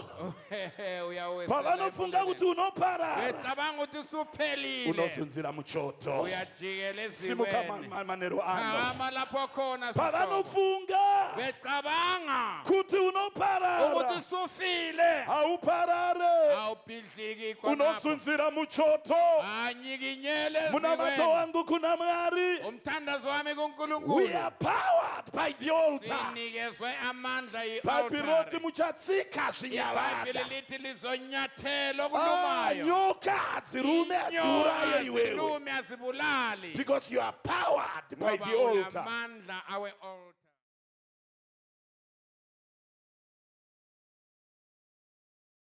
uyawesela pavanofunga kuti unoparara becabanga ukuthi usuphelile unozunzira muchoto uyajikela simuka ezibweni manero ano hama lapho khona pavanofunga becabanga kuti unoparara ukuthi usufile hauparare awubhidliki khona unozunzira muchoto anyikinyele munamato ezibweni wangu kuna Mwari umthandazo wami we kuNkulunkulu are powered by the altar sinikezwe amandla bhaibhiroti yi-altar muchatsika iBhayibheli zvinyavada lithi lizonyathela okulumayo nyoka dzirume adziuraye iwewe zilume azibulali because you are powered by ngoba the altar ulamandla awe-altar